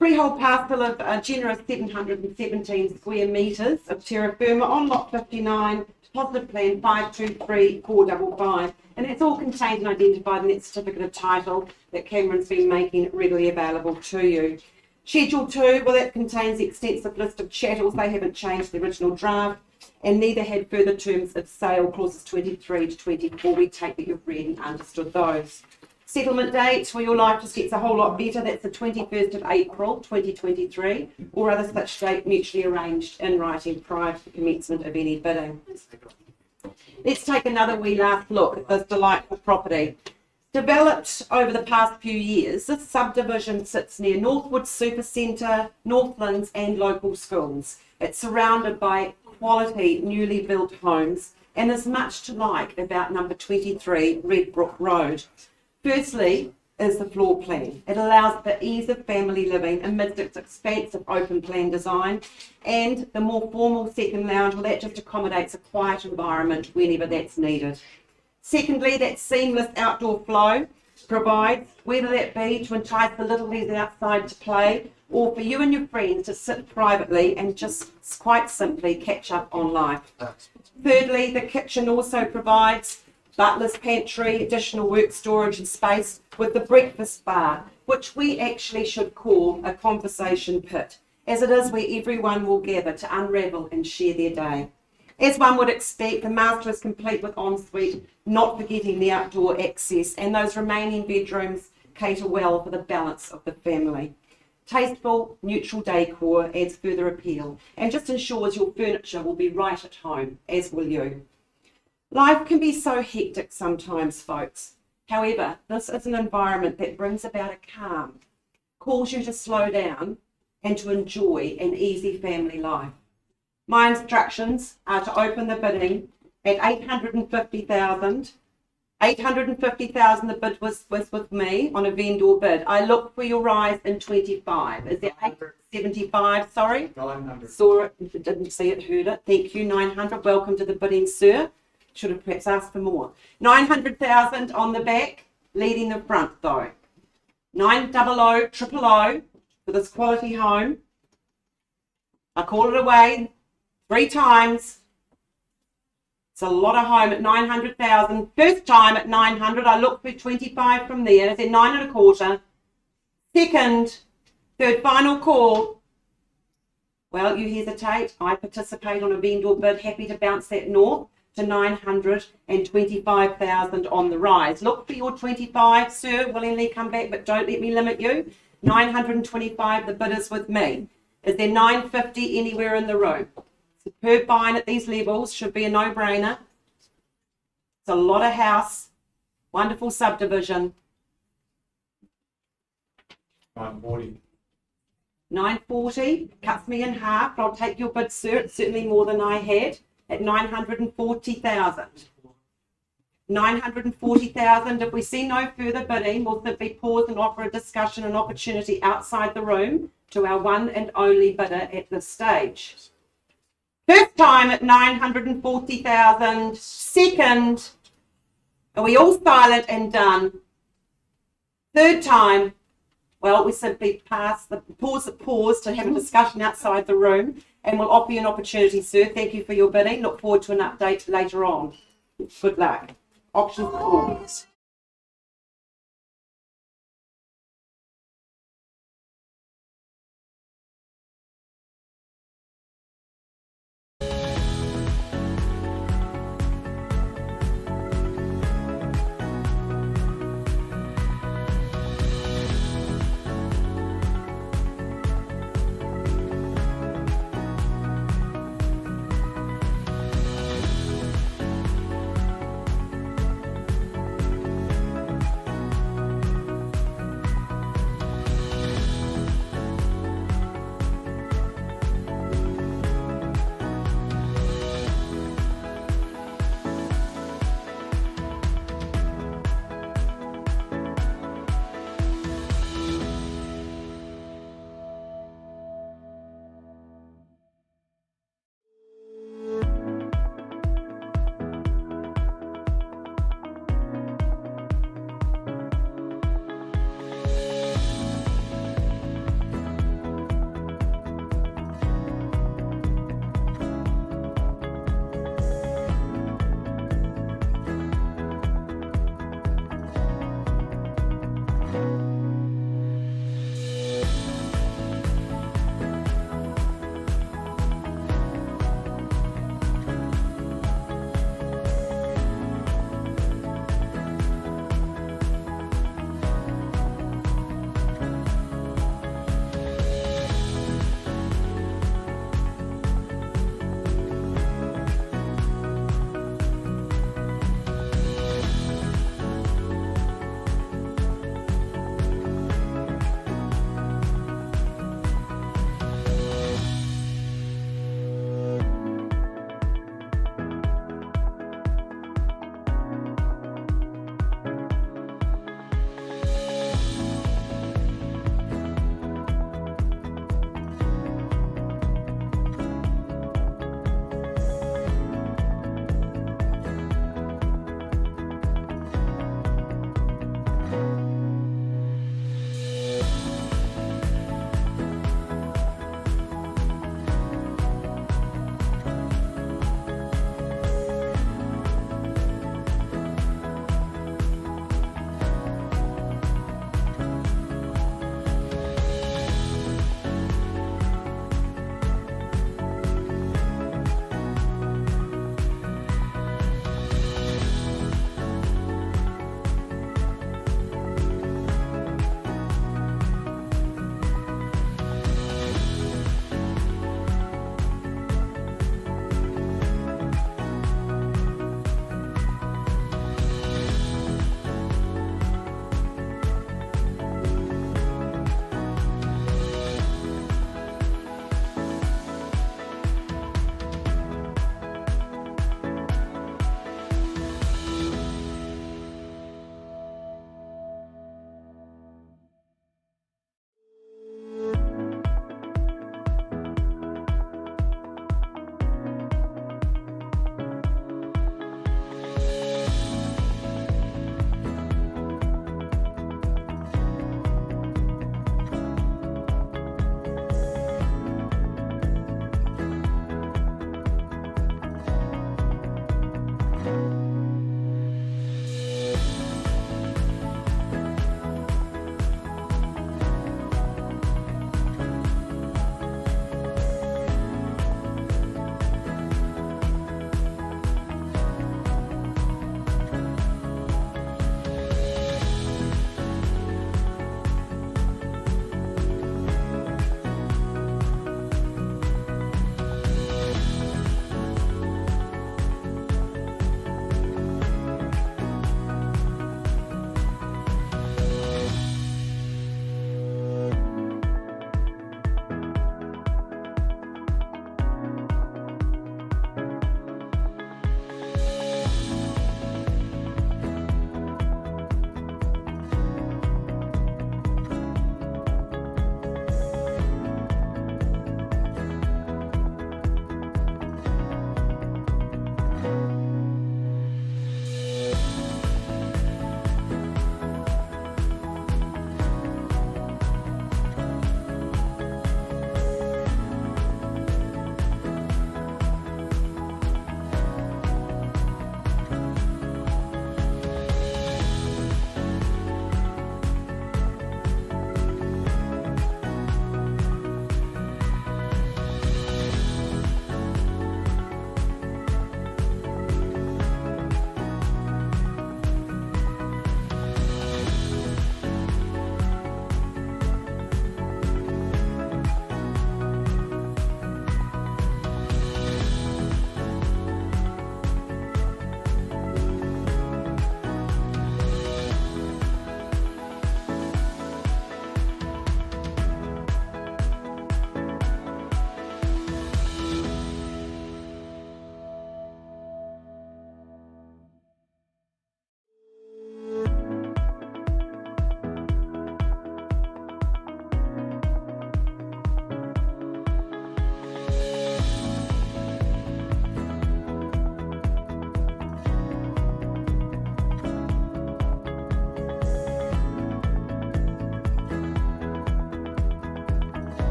Freehold parcel of a generous 717 square metres of terra firma on lot 59, deposit plan 523455, and it's all contained and identified in that certificate of title that Cameron's been making readily available to you. Schedule 2, well, that contains the extensive list of chattels. They haven't changed the original draft, and neither had further terms of sale, clauses 23 to 24. We take that you've read and understood those. Settlement date, well, your life just gets a whole lot better. That's the 21st of April 2023, or other such date mutually arranged in writing prior to the commencement of any bidding. Let's take another wee last look at this delightful property. Developed over the past few years, this subdivision sits near Northwood Supercentre, Northlands and local schools. It's surrounded by quality newly built homes and is much to like about number 23 Redbrook Road. Firstly is the floor plan. It allows for ease of family living amidst its expansive open plan design, and the more formal second lounge, well, that just accommodates a quiet environment whenever that's needed. Secondly, that seamless outdoor flow provides, whether that be to entice the littlies outside to play or for you and your friends to sit privately and just quite simply catch up on life. Thirdly, the kitchen also provides butler's pantry, additional work storage and space with the breakfast bar, which we actually should call a conversation pit, as it is where everyone will gather to unravel and share their day. As one would expect, the master is complete with ensuite, not forgetting the outdoor access, and those remaining bedrooms cater well for the balance of the family. Tasteful, neutral decor adds further appeal and just ensures your furniture will be right at home, as will you. Life can be so hectic sometimes, folks. However, this is an environment that brings about a calm, calls you to slow down and to enjoy an easy family life. My instructions are to open the bidding at 850,000. 850,000, the bid was with me on a vendor bid. I look for your rise in 25. Is that 875? Sorry?
900.
Saw it, didn't see it, heard it. Thank you, 900. Welcome to the bidding, sir. Should have perhaps asked for more. 900,000 on the back, leading the front though. 900 000 for this quality home. I call it away 3 times. It's a lot of home at 900,000. First time at 900, I look for 25 from there. I said 9 1/4. Second, third, final call. Well, you hesitate. I participate on a vendor bid. Happy to bounce that north to 925,000 on the rise. Look for your 25, sir. Willingly come back, but don't let me limit you. 925, the bid is with me. Is there 950 anywhere in the room? Superb buying at these levels should be a no-brainer. It's a lot of house, wonderful subdivision.
940.
940 cuts me in half, but I'll take your bid, sir. It's certainly more than I had at 940,000. 940,000. If we see no further bidding, we'll simply pause and offer a discussion and opportunity outside the room to our one and only bidder at this stage. First time at 940,000. Second, are we all silent and done? Third time, well, we simply pause to have a discussion outside the room, and we'll offer you an opportunity, sir. Thank you for your bidding. Look forward to an update later on. Good luck. Options called.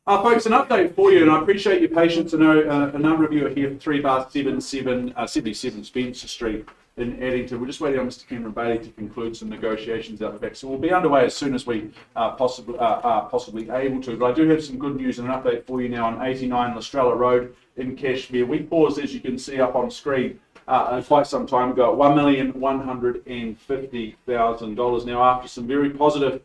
Folks, an update for you, and I appreciate your patience. I know a number of you are here for 77 Spencer Street in Addington. We're just waiting on Mr. Cameron Bailey to conclude some negotiations out the back, so we'll be underway as soon as we are possibly able to. But I do have some good news and an update for you now on 89 Lestrella Road in Cashmere. We paused, as you can see up on screen, quite some time ago at $1,150,000. Now, after some very positive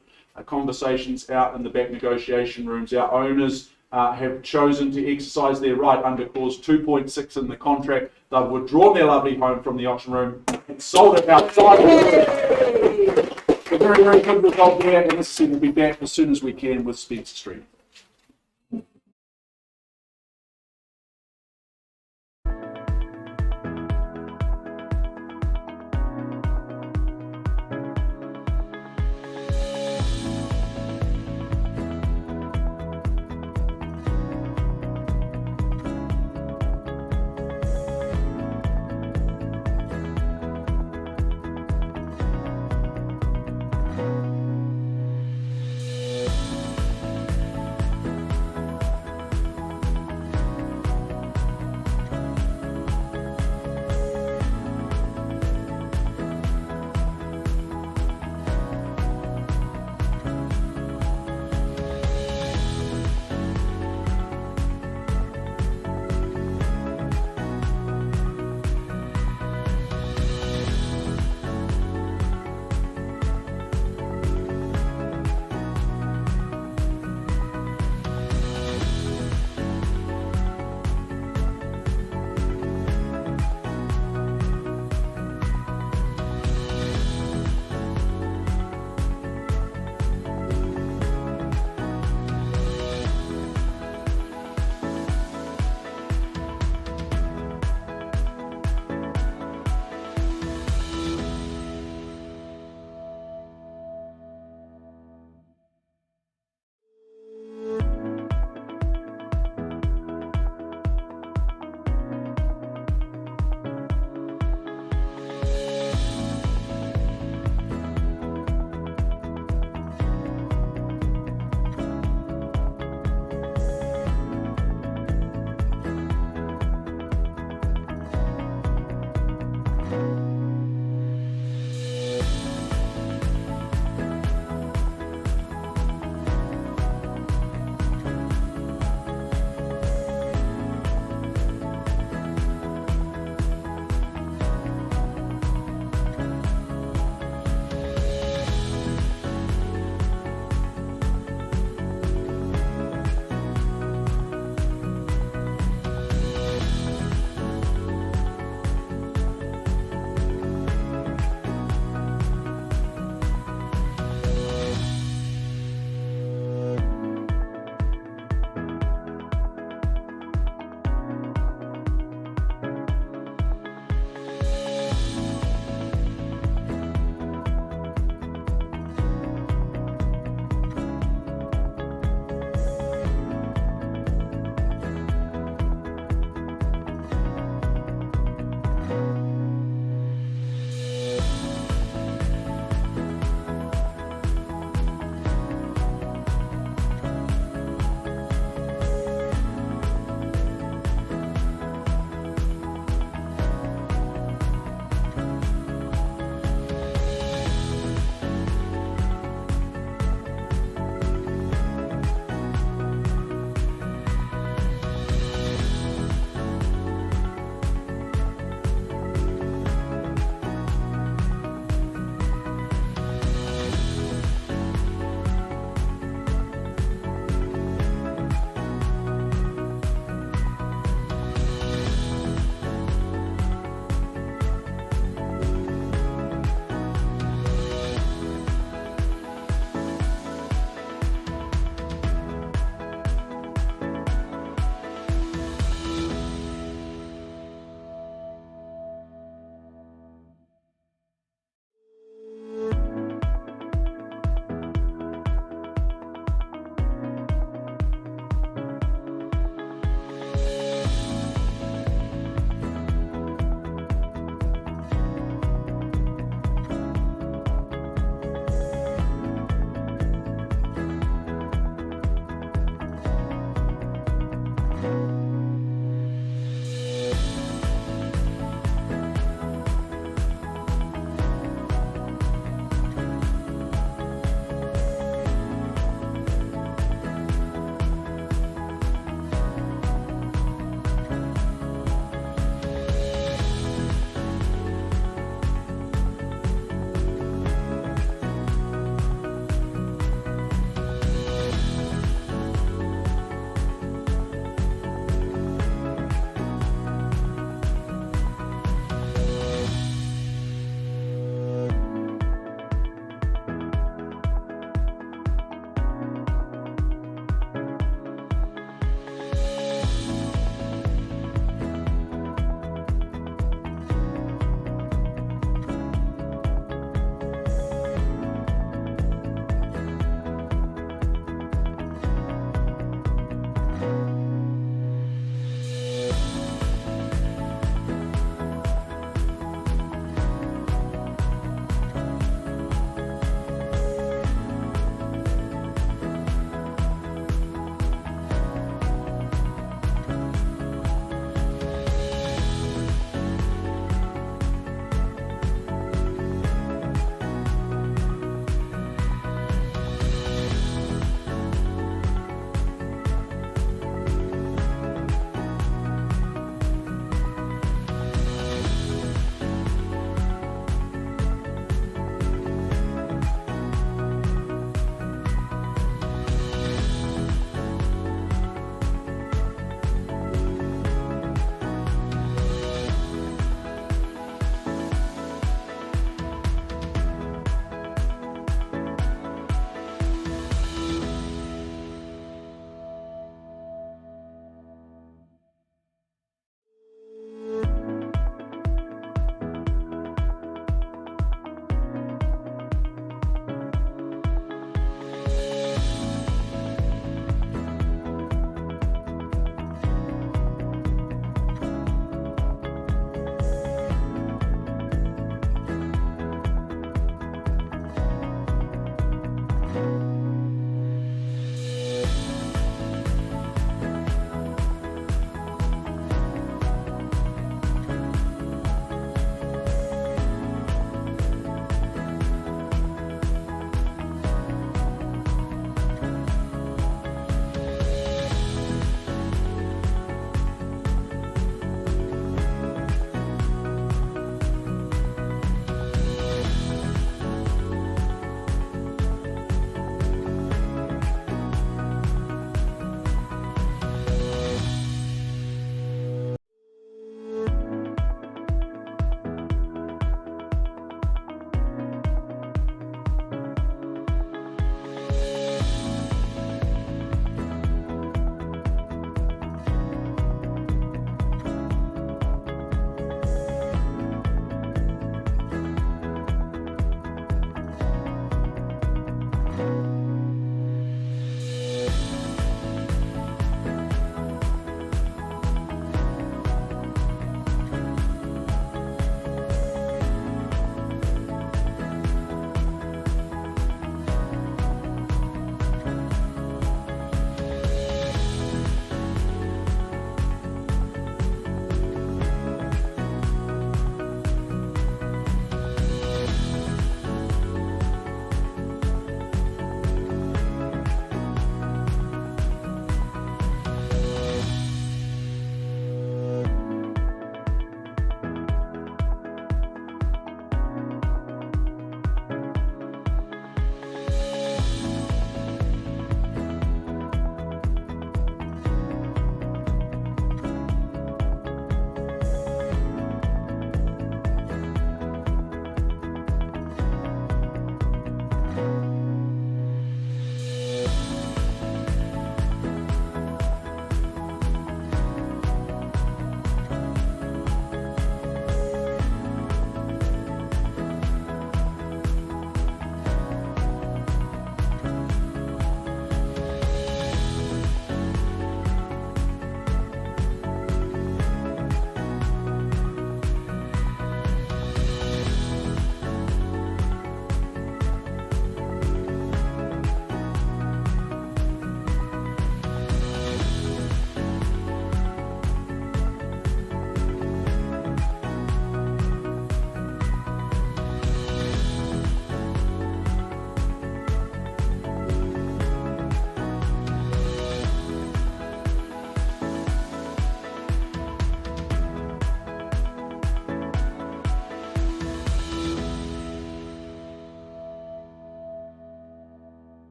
conversations out in the back negotiation rooms, our owners have chosen to exercise their right under clause 2.6 in the contract. They've withdrawn their lovely home from the auction room and sold it outside. A very, very good result there, and this will be back as soon as we can with Spencer Street.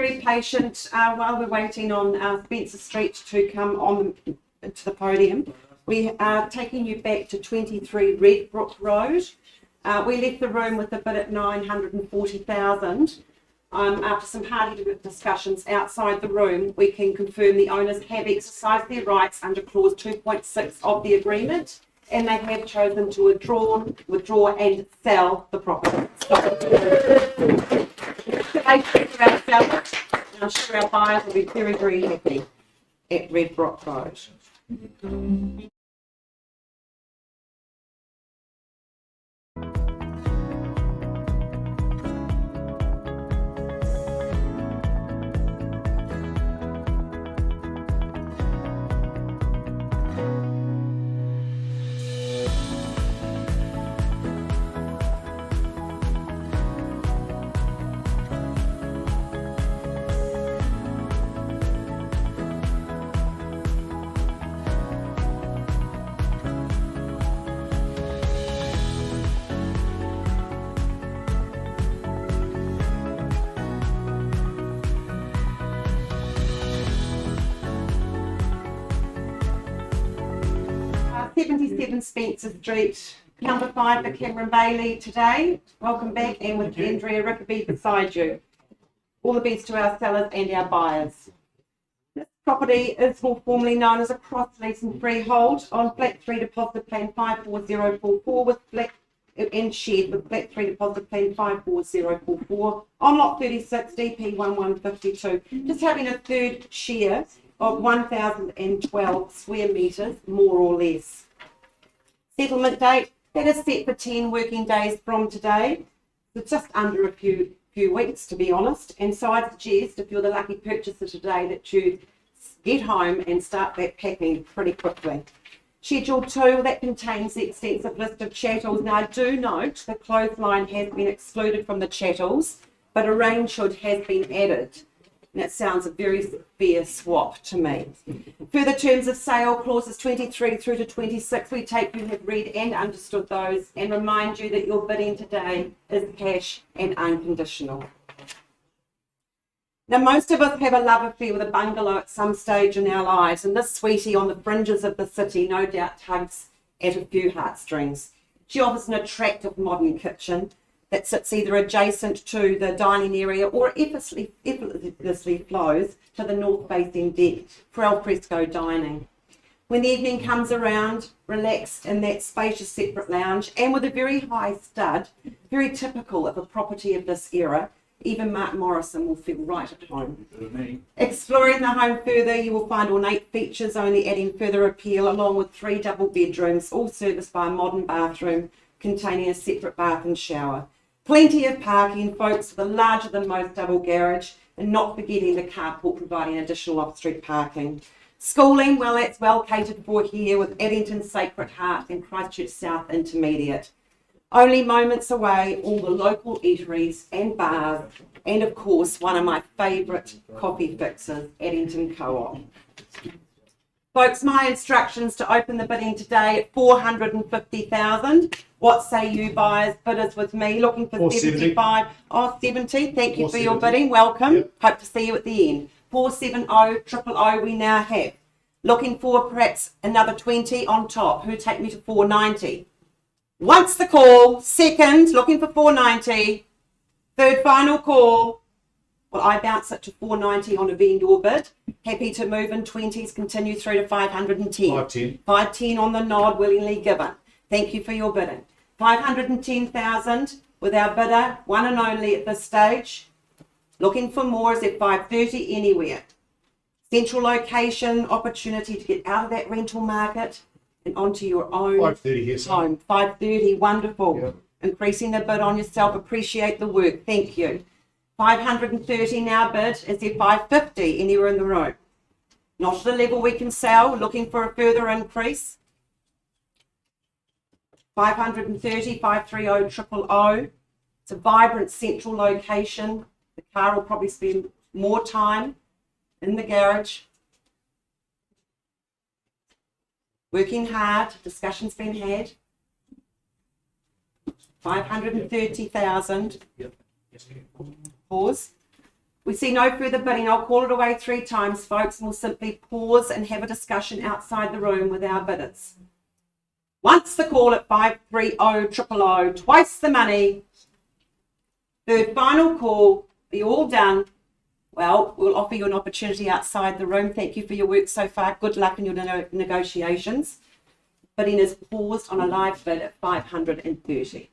very patient while we're waiting on Spencer Street to come on to the podium. We are taking you back to 23 Redbrook Road. We left the room with a bid at 940,000. After some hardy discussions outside the room, we can confirm the owners have exercised their rights under clause 2.6 of the agreement, and they have chosen to withdraw and sell the property. I'm sure our buyers will be very, very happy at Redbrook Road. 77 Spencer Street, number 5 for Cameron Bailey today. Welcome back, and with Andrea Rickaby beside you. All the best to our sellers and our buyers. This property is more formally known as a cross-lease and freehold on Flat 3 Deposit Plan 54044 with Flat and shared with Flat 3 Deposit Plan 54044 on Lot 36 DP 1152. Just having a third share of 1,012 square metres, more or less. Settlement date, that is set for 10 working days from today. It's just under a few weeks, to be honest. And so I'd suggest, if you're the lucky purchaser today, that you get home and start that packing pretty quickly. Schedule 2, that contains the extensive list of chattels. Now, I do note the clothesline has been excluded from the chattels, but a rain hood has been added. And it sounds a very fair swap to me. Further terms of sale, clauses 23 through to 26, we take you have read and understood those, and remind you that your bidding today is cash and unconditional. Now, most of us have a love affair with a bungalow at some stage in our lives, and this sweetie on the fringes of the city no doubt tugs at a few heartstrings. She offers an attractive modern kitchen that sits either adjacent to the dining area or effortlessly flows to the north-facing deck for al fresco dining. When the evening comes around, relax in that spacious separate lounge, and with a very high stud, very typical of a property of this era, even Mark Morrison will feel right at home. Exploring the home further, you will find ornate features only adding further appeal, along with 3 double bedrooms, all serviced by a modern bathroom containing a separate bath and shower. Plenty of parking, folks, with a larger than most double garage, and not forgetting the carport providing additional off-street parking. Schooling, well, that's well catered for here with Addington Sacred Heart and Christchurch South Intermediate. Only moments away, all the local eateries and bars, and of course, one of my favourite coffee fixes, Addington Co-op. Folks, my instructions to open the bidding today at 450,000. What say you buyers, bidders with me, looking for 75? Oh, 70. Thank you for your bidding. Welcome. Yep. Hope to see you at the end. 470 we now have. Looking for perhaps another 20 on top. Who take me to 490? Once the call. Second, looking for 490. Third final call. Well, I bounce it to 490 on a vendor bid. Happy to move in 20s, continue through to 510. 510. 510 on the nod, willingly given. Thank you for your bidding. 510,000 with our bidder, one and only at this stage. Looking for more is at 530 anywhere. Central location, opportunity to get out of that rental market and onto your own
530 here,
home. 530, wonderful. Yep. Increasing the bid on yourself, appreciate the work. Thank you. 530 now bid. Is there 550 anywhere in the room? Not at the level we can sell. Looking for a further increase. 530, 530, 000. It's a vibrant central location. The car will probably spend more time in the garage. Working hard. Discussions been had. 530,000.
Yep.
Pause. We see no further bidding. I'll call it away 3 times, folks, and we'll simply pause and have a discussion outside the room with our bidders. Once the call at 530000, twice the money. Third final call. Are you all done? Well, we'll offer you an opportunity outside the room. Thank you for your work so far. Good luck in your negotiations. Bidding is paused on a live bid at 530.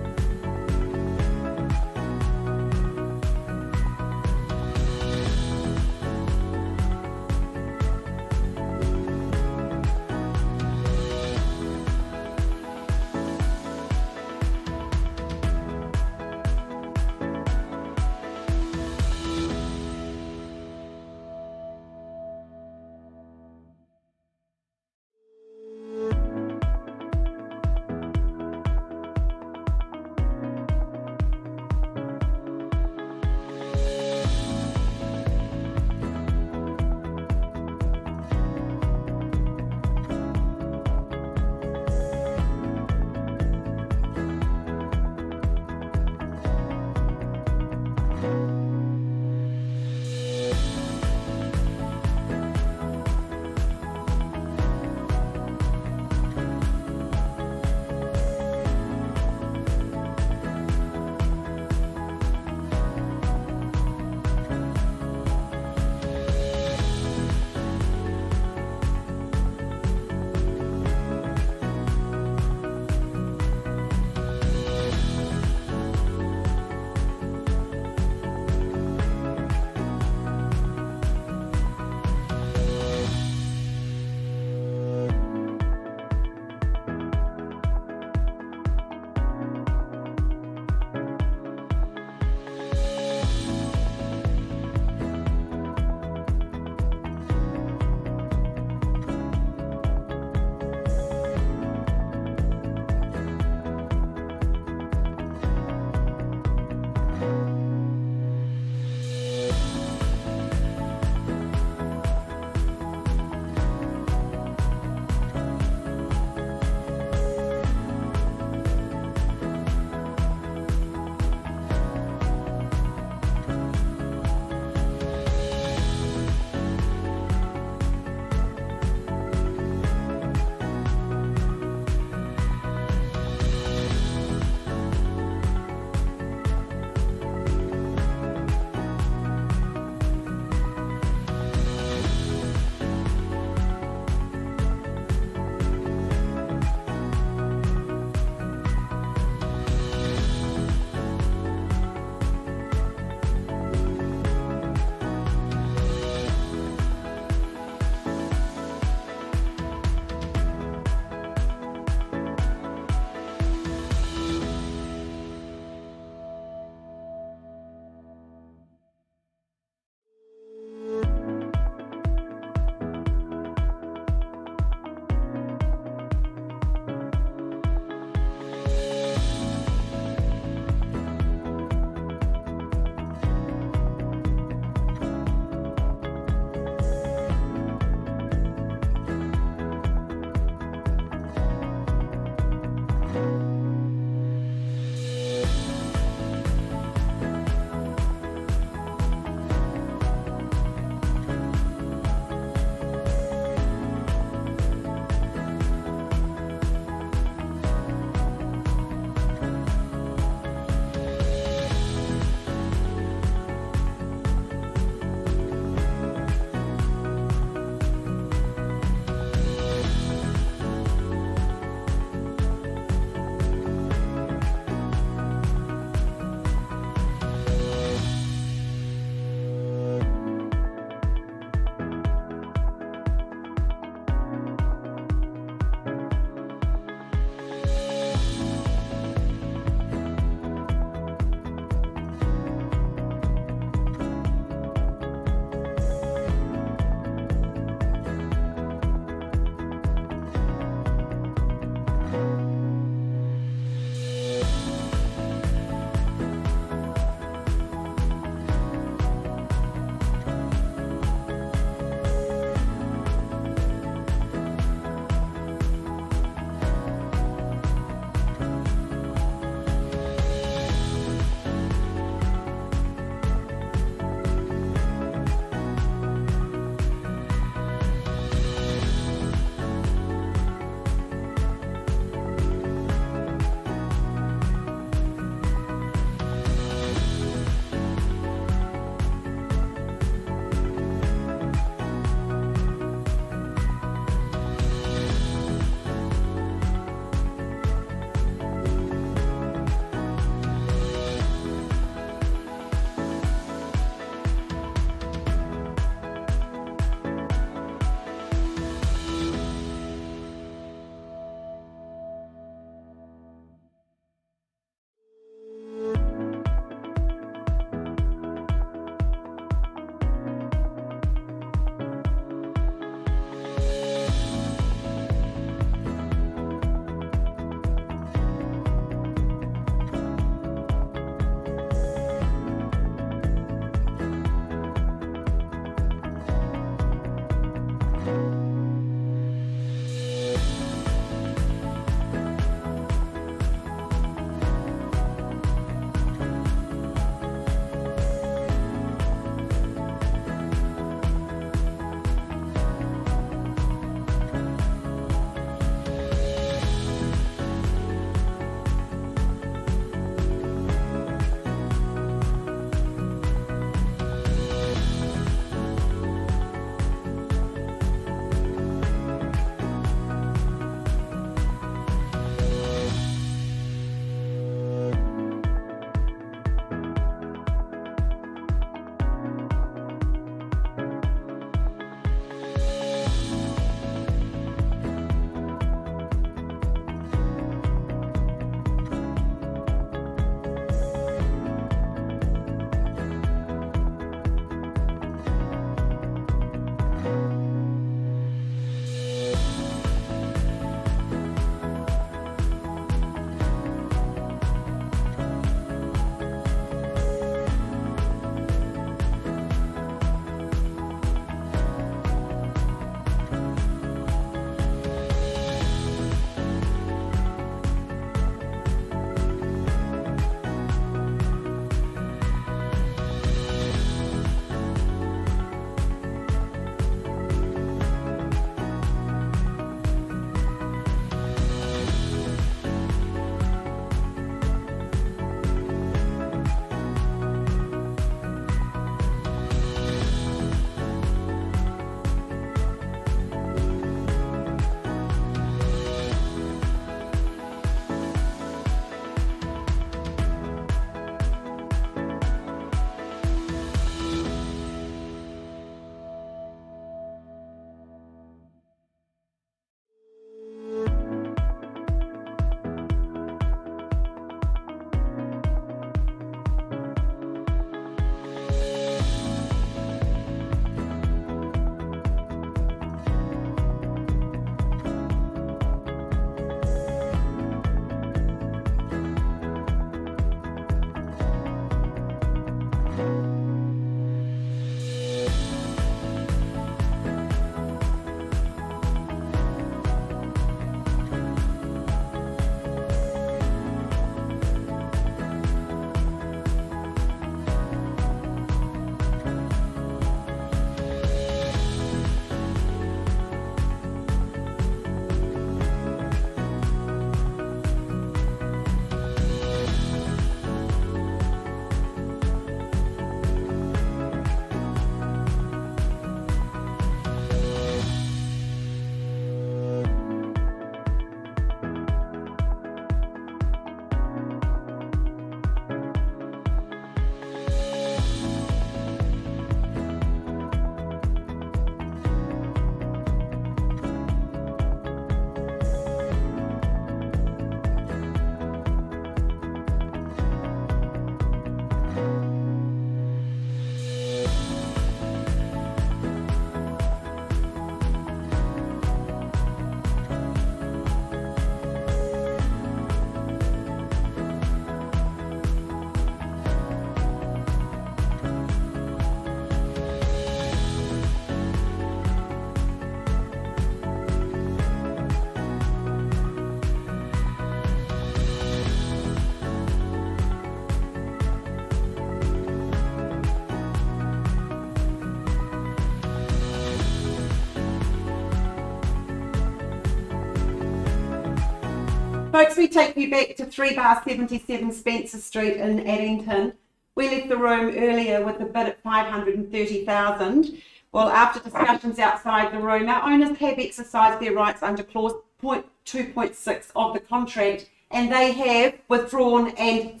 Folks, we take you back to 3 bar 77 Spencer Street in Addington. We left the room earlier with a bid at 530,000. Well, after discussions outside the room, our owners have exercised their rights under clause 2.6 of the contract, and they have withdrawn and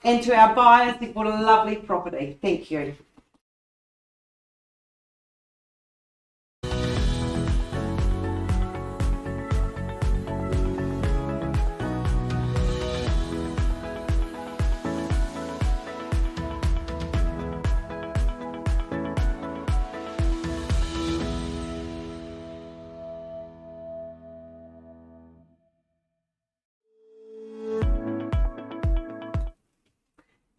and to our buyers, they've bought a lovely property. Thank you.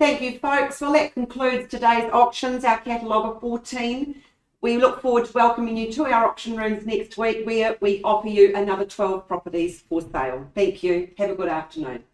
Thank you, folks. Well, that concludes today's auctions, our catalogue of 14. We look forward to welcoming you to our auction rooms next week, where we offer you another 12 properties for sale. Thank you. Have a good afternoon.